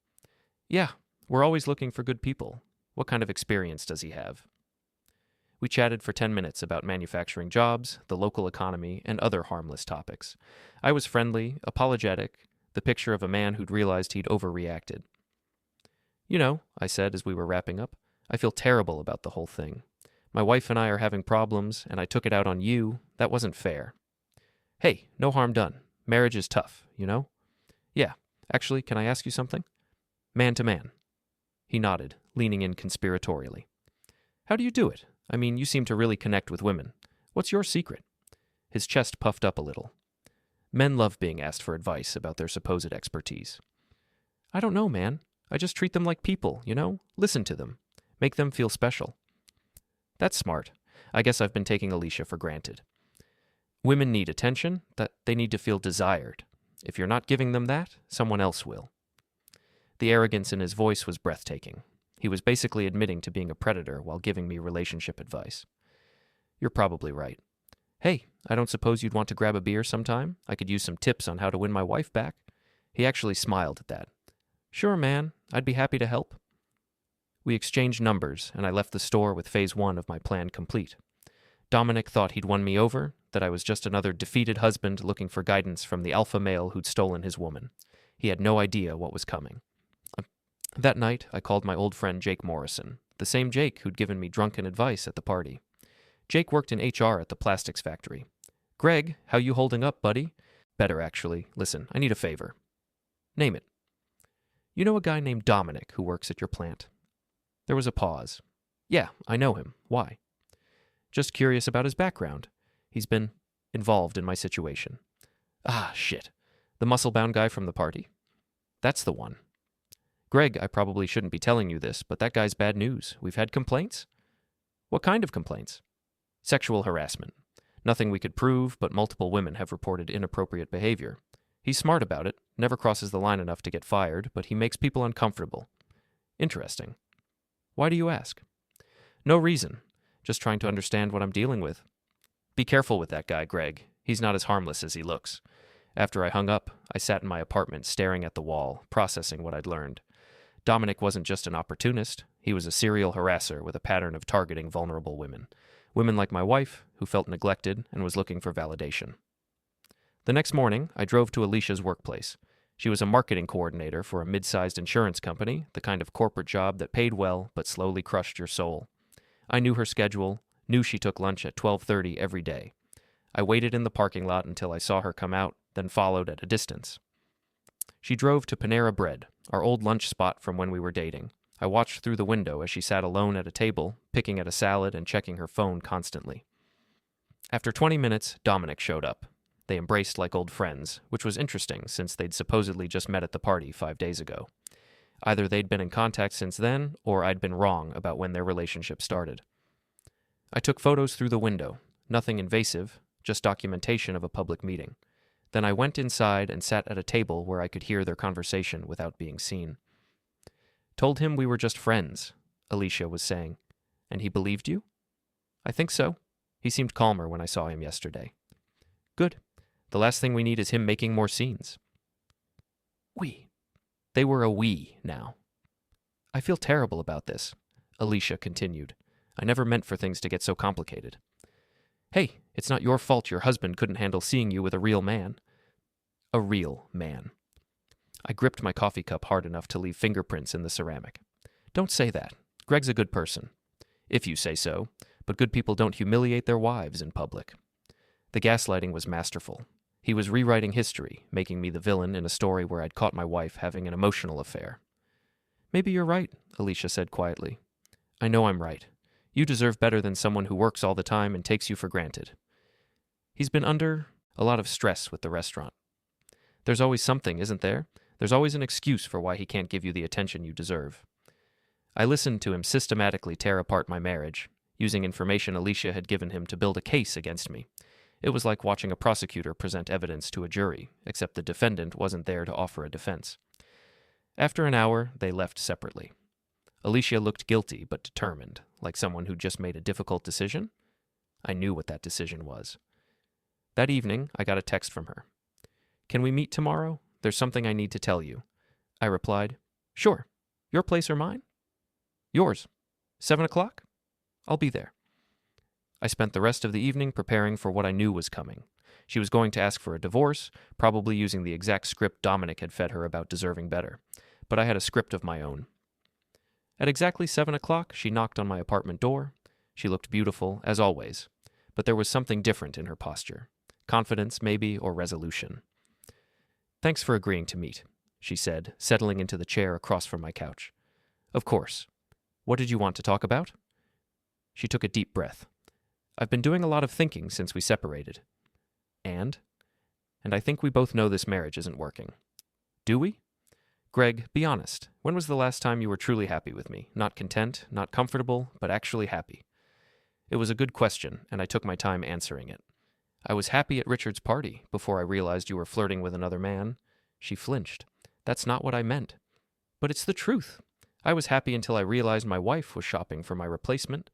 "Yeah, we're always looking for good people. What kind of experience does he have?" We chatted for 10 minutes about manufacturing jobs, the local economy, and other harmless topics. I was friendly, apologetic, the picture of a man who'd realized he'd overreacted. "You know," I said as we were wrapping up, "I feel terrible about the whole thing. My wife and I are having problems, and I took it out on you. That wasn't fair." "Hey, no harm done. Marriage is tough, you know?" "Yeah. Actually, can I ask you something?" "Man to man." He nodded, leaning in conspiratorially. "How do you do it? I mean, you seem to really connect with women. What's your secret?" His chest puffed up a little. Men love being asked for advice about their supposed expertise. "I don't know, man. I just treat them like people, you know? Listen to them. Make them feel special." "That's smart. I guess I've been taking Alicia for granted. Women need attention, that they need to feel desired. If you're not giving them that, someone else will." The arrogance in his voice was breathtaking. He was basically admitting to being a predator while giving me relationship advice. "You're probably right. Hey, I don't suppose you'd want to grab a beer sometime? I could use some tips on how to win my wife back." He actually smiled at that. "Sure, man. I'd be happy to help." We exchanged numbers, and I left the store with phase 1 of my plan complete. Dominic thought he'd won me over, that I was just another defeated husband looking for guidance from the alpha male who'd stolen his woman. He had no idea what was coming. That night, I called my old friend Jake Morrison, the same Jake who'd given me drunken advice at the party. Jake worked in HR at the plastics factory. "Greg, how you holding up, buddy?" "Better, actually. Listen, I need a favor." "Name it." "You know a guy named Dominic who works at your plant?" There was a pause. "Yeah, I know him. Why?" "Just curious about his background. He's been involved in my situation." "Ah, shit. The muscle-bound guy from the party?" "That's the one." "Greg, I probably shouldn't be telling you this, but that guy's bad news. We've had complaints." "What kind of complaints?" "Sexual harassment. Nothing we could prove, but multiple women have reported inappropriate behavior. He's smart about it, never crosses the line enough to get fired, but he makes people uncomfortable." "Interesting. Why do you ask?" "No reason. Just trying to understand what I'm dealing with." "Be careful with that guy, Greg. He's not as harmless as he looks." After I hung up, I sat in my apartment staring at the wall, processing what I'd learned. Dominic wasn't just an opportunist. He was a serial harasser with a pattern of targeting vulnerable women. Women like my wife, who felt neglected and was looking for validation. The next morning, I drove to Alicia's workplace. She was a marketing coordinator for a mid-sized insurance company, the kind of corporate job that paid well but slowly crushed your soul. I knew her schedule, knew she took lunch at 12:30 every day. I waited in the parking lot until I saw her come out, then followed at a distance. She drove to Panera Bread, our old lunch spot from when we were dating. I watched through the window as she sat alone at a table, picking at a salad and checking her phone constantly. After 20 minutes, Dominic showed up. They embraced like old friends, which was interesting since they'd supposedly just met at the party 5 days ago. Either they'd been in contact since then, or I'd been wrong about when their relationship started. I took photos through the window, nothing invasive, just documentation of a public meeting. Then I went inside and sat at a table where I could hear their conversation without being seen. Told him we were just friends, Alicia was saying. And he believed you? I think so. He seemed calmer when I saw him yesterday. Good. The last thing we need is him making more scenes. We. They were a we now. I feel terrible about this, Alicia continued. I never meant for things to get so complicated. Hey, it's not your fault your husband couldn't handle seeing you with a real man. A real man. I gripped my coffee cup hard enough to leave fingerprints in the ceramic. Don't say that. Greg's a good person. If you say so, but good people don't humiliate their wives in public. The gaslighting was masterful. He was rewriting history, making me the villain in a story where I'd caught my wife having an emotional affair. Maybe you're right, Alicia said quietly. I know I'm right. You deserve better than someone who works all the time and takes you for granted. He's been under a lot of stress with the restaurant. There's always something, isn't there? There's always an excuse for why he can't give you the attention you deserve. I listened to him systematically tear apart my marriage, using information Alicia had given him to build a case against me. It was like watching a prosecutor present evidence to a jury, except the defendant wasn't there to offer a defense. After an hour, they left separately. Alicia looked guilty but determined, like someone who'd just made a difficult decision. I knew what that decision was. That evening, I got a text from her. Can we meet tomorrow? There's something I need to tell you. I replied, Sure. Your place or mine? Yours. 7 o'clock? I'll be there. I spent the rest of the evening preparing for what I knew was coming. She was going to ask for a divorce, probably using the exact script Dominic had fed her about deserving better. But I had a script of my own. At exactly 7 o'clock, she knocked on my apartment door. She looked beautiful, as always, but there was something different in her posture. Confidence, maybe, or resolution. Thanks for agreeing to meet, she said, settling into the chair across from my couch. Of course. What did you want to talk about? She took a deep breath. I've been doing a lot of thinking since we separated. And I think we both know this marriage isn't working. Do we? Greg, be honest. When was the last time you were truly happy with me? Not content, not comfortable, but actually happy. It was a good question, and I took my time answering it. I was happy at Richard's party before I realized you were flirting with another man. She flinched. That's not what I meant. But it's the truth. I was happy until I realized my wife was shopping for my replacement.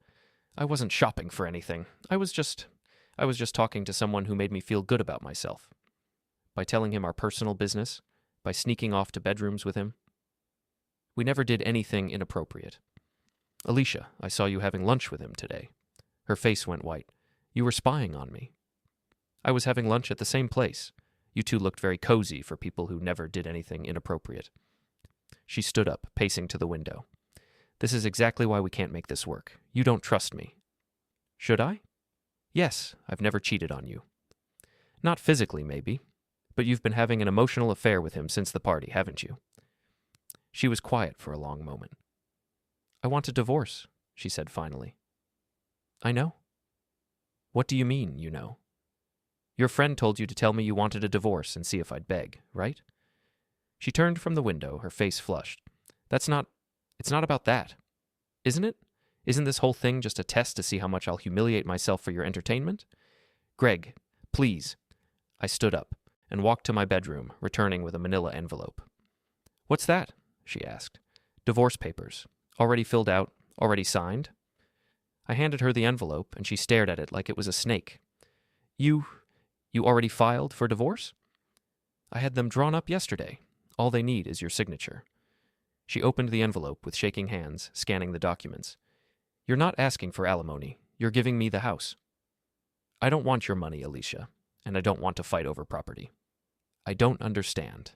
I wasn't shopping for anything. I was just talking to someone who made me feel good about myself. By telling him our personal business, by sneaking off to bedrooms with him. We never did anything inappropriate. Alicia, I saw you having lunch with him today. Her face went white. You were spying on me. I was having lunch at the same place. You two looked very cozy for people who never did anything inappropriate. She stood up, pacing to the window. This is exactly why we can't make this work. You don't trust me. Should I? Yes, I've never cheated on you. Not physically, maybe, but you've been having an emotional affair with him since the party, haven't you? She was quiet for a long moment. I want a divorce, she said finally. I know. What do you mean, you know? Your friend told you to tell me you wanted a divorce and see if I'd beg, right? She turned from the window, her face flushed. It's not about that. Isn't it? Isn't this whole thing just a test to see how much I'll humiliate myself for your entertainment? Greg, please. I stood up and walked to my bedroom, returning with a manila envelope. What's that? She asked. Divorce papers. Already filled out, already signed. I handed her the envelope, and she stared at it like it was a snake. You already filed for divorce? I had them drawn up yesterday. All they need is your signature. She opened the envelope with shaking hands, scanning the documents. You're not asking for alimony. You're giving me the house. I don't want your money, Alicia, and I don't want to fight over property. I don't understand.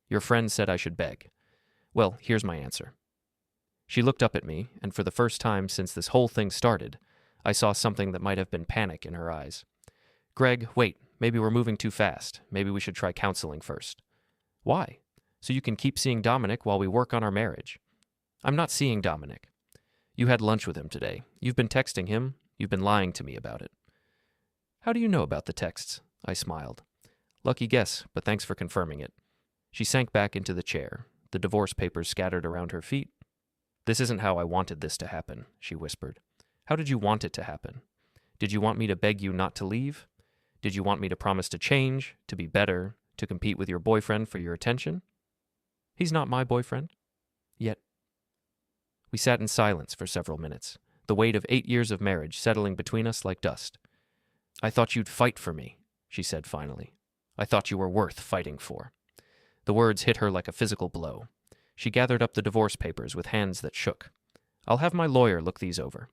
Your friend said I should beg. Well, here's my answer. She looked up at me, and for the first time since this whole thing started, I saw something that might have been panic in her eyes. Greg, wait, maybe we're moving too fast. Maybe we should try counseling first. Why? So you can keep seeing Dominic while we work on our marriage. I'm not seeing Dominic. You had lunch with him today. You've been texting him. You've been lying to me about it. How do you know about the texts? I smiled. Lucky guess, but thanks for confirming it. She sank back into the chair, the divorce papers scattered around her feet. This isn't how I wanted this to happen, she whispered. How did you want it to happen? Did you want me to beg you not to leave? Did you want me to promise to change, to be better, to compete with your boyfriend for your attention? He's not my boyfriend. Yet. We sat in silence for several minutes, the weight of 8 years of marriage settling between us like dust. I thought you'd fight for me, she said finally. I thought you were worth fighting for. The words hit her like a physical blow. She gathered up the divorce papers with hands that shook. I'll have my lawyer look these over.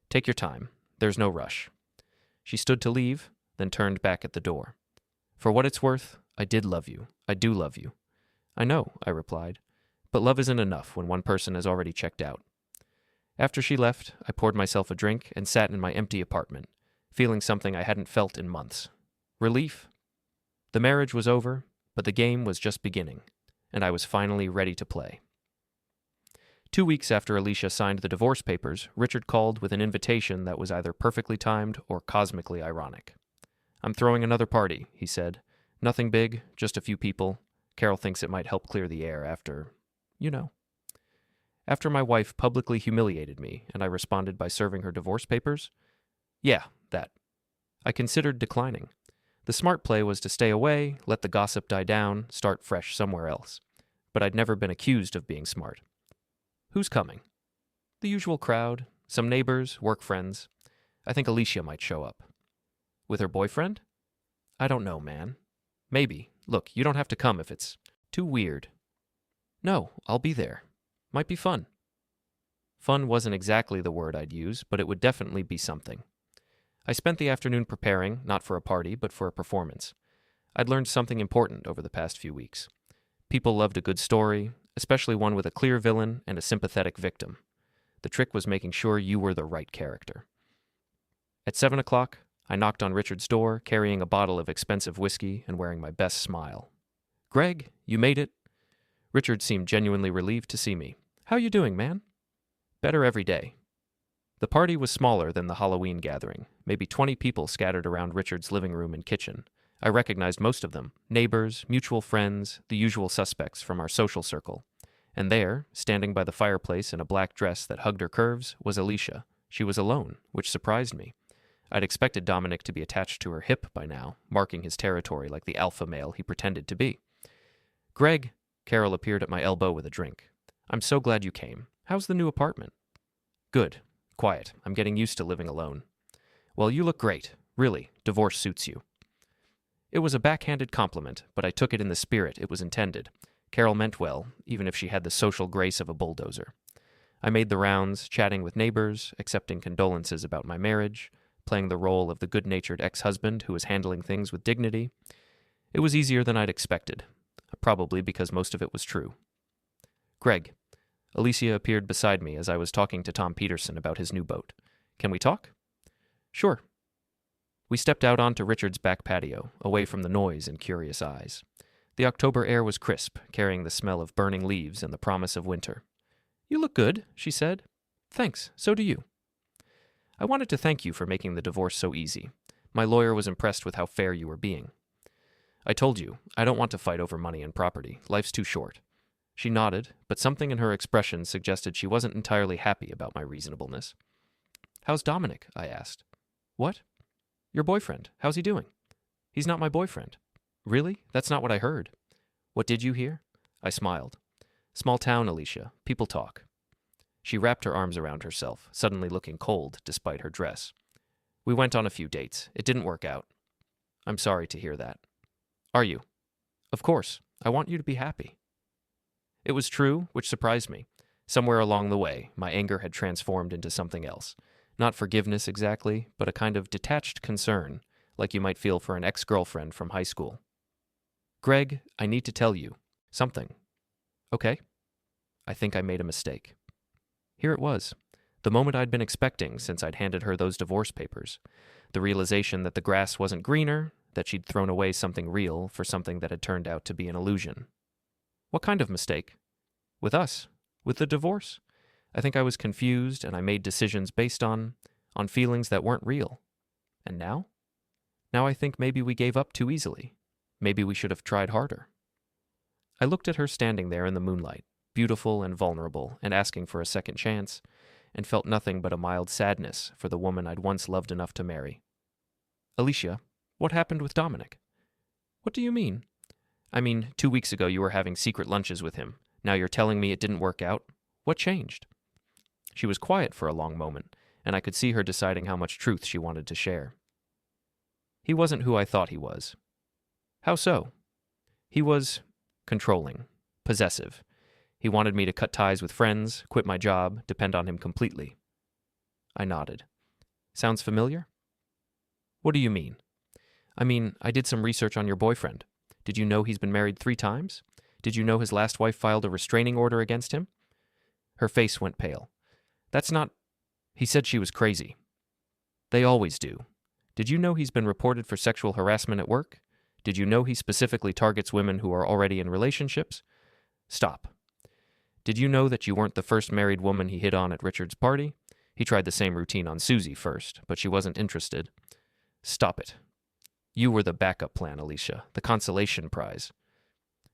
Take your time. There's no rush. She stood to leave, then turned back at the door. For what it's worth, I did love you. I do love you. I know, I replied. But love isn't enough when one person has already checked out. After she left, I poured myself a drink and sat in my empty apartment, feeling something I hadn't felt in months. Relief. The marriage was over, but the game was just beginning, and I was finally ready to play. 2 weeks after Alicia signed the divorce papers, Richard called with an invitation that was either perfectly timed or cosmically ironic. I'm throwing another party, he said. Nothing big, just a few people. Carol thinks it might help clear the air after, After my wife publicly humiliated me, and I responded by serving her divorce papers? Yeah, that. I considered declining. The smart play was to stay away, let the gossip die down, start fresh somewhere else. But I'd never been accused of being smart. Who's coming? The usual crowd, some neighbors, work friends. I think Alicia might show up. With her boyfriend? I don't know, man. Maybe. Look, you don't have to come if it's too weird. No, I'll be there. Might be fun. Fun wasn't exactly the word I'd use, but it would definitely be something. I spent the afternoon preparing, not for a party, but for a performance. I'd learned something important over the past few weeks. People loved a good story, especially one with a clear villain and a sympathetic victim. The trick was making sure you were the right character. At 7 o'clock, I knocked on Richard's door, carrying a bottle of expensive whiskey and wearing my best smile. Greg, you made it. Richard seemed genuinely relieved to see me. How you doing, man? Better every day. The party was smaller than the Halloween gathering, maybe 20 people scattered around Richard's living room and kitchen. I recognized most of them, neighbors, mutual friends, the usual suspects from our social circle. And there, standing by the fireplace in a black dress that hugged her curves, was Alicia. She was alone, which surprised me. I'd expected Dominic to be attached to her hip by now, marking his territory like the alpha male he pretended to be. Greg, Carol appeared at my elbow with a drink. I'm so glad you came. How's the new apartment? Good. Quiet. I'm getting used to living alone. Well, you look great. Really, divorce suits you. It was a backhanded compliment, but I took it in the spirit it was intended. Carol meant well, even if she had the social grace of a bulldozer. I made the rounds, chatting with neighbors, accepting condolences about my marriage, playing the role of the good-natured ex-husband who was handling things with dignity. It was easier than I'd expected, probably because most of it was true. Greg. Alicia appeared beside me as I was talking to Tom Peterson about his new boat. Can we talk? Sure. We stepped out onto Richard's back patio, away from the noise and curious eyes. The October air was crisp, carrying the smell of burning leaves and the promise of winter. You look good, she said. Thanks, so do you. I wanted to thank you for making the divorce so easy. My lawyer was impressed with how fair you were being. I told you, I don't want to fight over money and property. Life's too short. She nodded, but something in her expression suggested she wasn't entirely happy about my reasonableness. How's Dominic? I asked. What? Your boyfriend. How's he doing? He's not my boyfriend. Really? That's not what I heard. What did you hear? I smiled. Small town, Alicia. People talk. She wrapped her arms around herself, suddenly looking cold despite her dress. We went on a few dates. It didn't work out. I'm sorry to hear that. Are you? Of course. I want you to be happy. It was true, which surprised me. Somewhere along the way, my anger had transformed into something else. Not forgiveness exactly, but a kind of detached concern, like you might feel for an ex-girlfriend from high school. Greg, I need to tell you something. Okay? I think I made a mistake. Here it was, the moment I'd been expecting since I'd handed her those divorce papers. The realization that the grass wasn't greener, that she'd thrown away something real for something that had turned out to be an illusion. What kind of mistake? With us? With the divorce? I think I was confused and I made decisions based on feelings that weren't real. And now? Now I think maybe we gave up too easily. Maybe we should have tried harder. I looked at her standing there in the moonlight, beautiful and vulnerable, and asking for a second chance, and felt nothing but a mild sadness for the woman I'd once loved enough to marry. Alicia, what happened with Dominic? What do you mean? I mean, 2 weeks ago you were having secret lunches with him. Now you're telling me it didn't work out? What changed? She was quiet for a long moment, and I could see her deciding how much truth she wanted to share. He wasn't who I thought he was. How so? He was controlling, possessive. He wanted me to cut ties with friends, quit my job, depend on him completely. I nodded. Sounds familiar? What do you mean? I mean, I did some research on your boyfriend. Did you know he's been married 3 times? Did you know his last wife filed a restraining order against him? Her face went pale. That's not... He said she was crazy. They always do. Did you know he's been reported for sexual harassment at work? Did you know he specifically targets women who are already in relationships? Stop. Did you know that you weren't the first married woman he hit on at Richard's party? He tried the same routine on Susie first, but she wasn't interested. Stop it. You were the backup plan, Alicia, the consolation prize.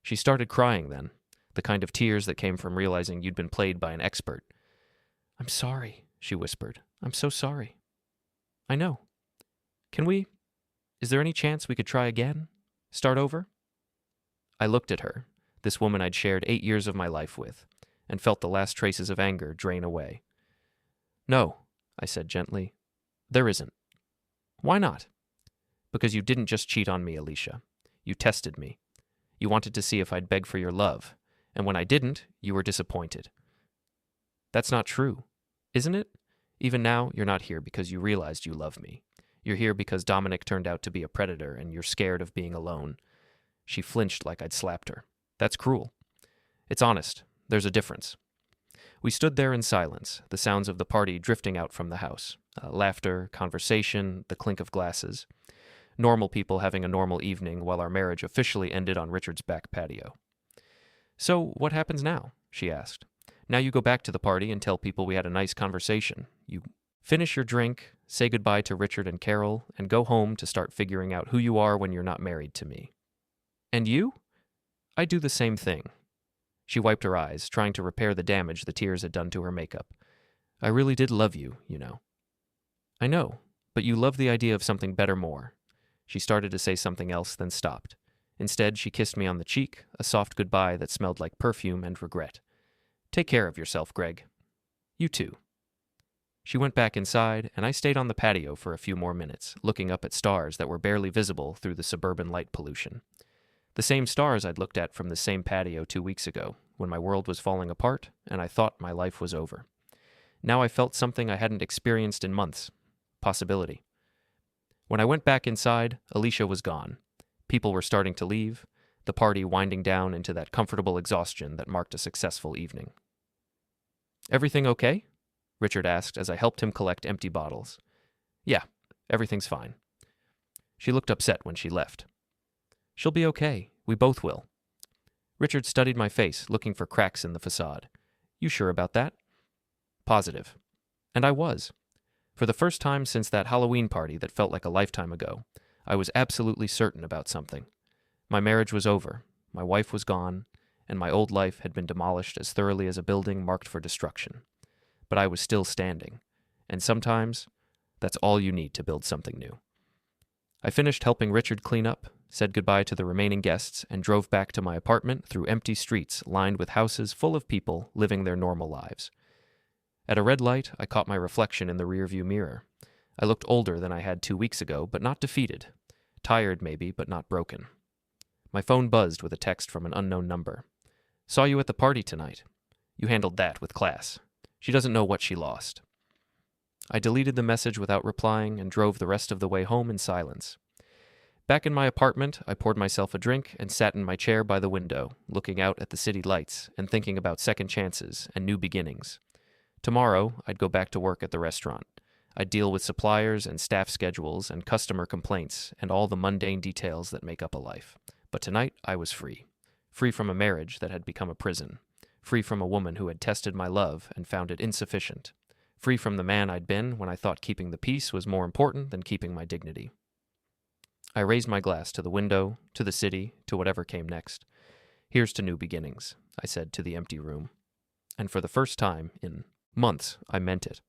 She started crying then, the kind of tears that came from realizing you'd been played by an expert. I'm sorry, she whispered. I'm so sorry. I know. Is there any chance we could try again? Start over? I looked at her, this woman I'd shared 8 years of my life with, and felt the last traces of anger drain away. No, I said gently. There isn't. Why not? Because you didn't just cheat on me, Alicia. You tested me. You wanted to see if I'd beg for your love, and when I didn't, you were disappointed. That's not true, isn't it? Even now, you're not here because you realized you love me. You're here because Dominic turned out to be a predator and you're scared of being alone. She flinched like I'd slapped her. That's cruel. It's honest. There's a difference. We stood there in silence, the sounds of the party drifting out from the house. Laughter, conversation, the clink of glasses. Normal people having a normal evening while our marriage officially ended on Richard's back patio. So, what happens now? She asked. Now you go back to the party and tell people we had a nice conversation. You finish your drink, say goodbye to Richard and Carol, and go home to start figuring out who you are when you're not married to me. And you? I do the same thing. She wiped her eyes, trying to repair the damage the tears had done to her makeup. I really did love you, you know. I know, but you love the idea of something better more. She started to say something else, then stopped. Instead, she kissed me on the cheek, a soft goodbye that smelled like perfume and regret. Take care of yourself, Greg. You too. She went back inside, and I stayed on the patio for a few more minutes, looking up at stars that were barely visible through the suburban light pollution. The same stars I'd looked at from the same patio 2 weeks ago, when my world was falling apart and I thought my life was over. Now I felt something I hadn't experienced in months. Possibility. When I went back inside, Alicia was gone. People were starting to leave, the party winding down into that comfortable exhaustion that marked a successful evening. Everything okay? Richard asked as I helped him collect empty bottles. Yeah, everything's fine. She looked upset when she left. She'll be okay. We both will. Richard studied my face, looking for cracks in the facade. You sure about that? Positive. And I was. For the first time since that Halloween party that felt like a lifetime ago, I was absolutely certain about something. My marriage was over, my wife was gone, and my old life had been demolished as thoroughly as a building marked for destruction. But I was still standing, and sometimes that's all you need to build something new. I finished helping Richard clean up, said goodbye to the remaining guests, and drove back to my apartment through empty streets lined with houses full of people living their normal lives. At a red light, I caught my reflection in the rearview mirror. I looked older than I had 2 weeks ago, but not defeated. Tired, maybe, but not broken. My phone buzzed with a text from an unknown number. Saw you at the party tonight. You handled that with class. She doesn't know what she lost. I deleted the message without replying and drove the rest of the way home in silence. Back in my apartment, I poured myself a drink and sat in my chair by the window, looking out at the city lights and thinking about second chances and new beginnings. Tomorrow, I'd go back to work at the restaurant. I'd deal with suppliers and staff schedules and customer complaints and all the mundane details that make up a life. But tonight, I was free. Free from a marriage that had become a prison. Free from a woman who had tested my love and found it insufficient. Free from the man I'd been when I thought keeping the peace was more important than keeping my dignity. I raised my glass to the window, to the city, to whatever came next. Here's to new beginnings, I said to the empty room. And for the first time in months, I meant it.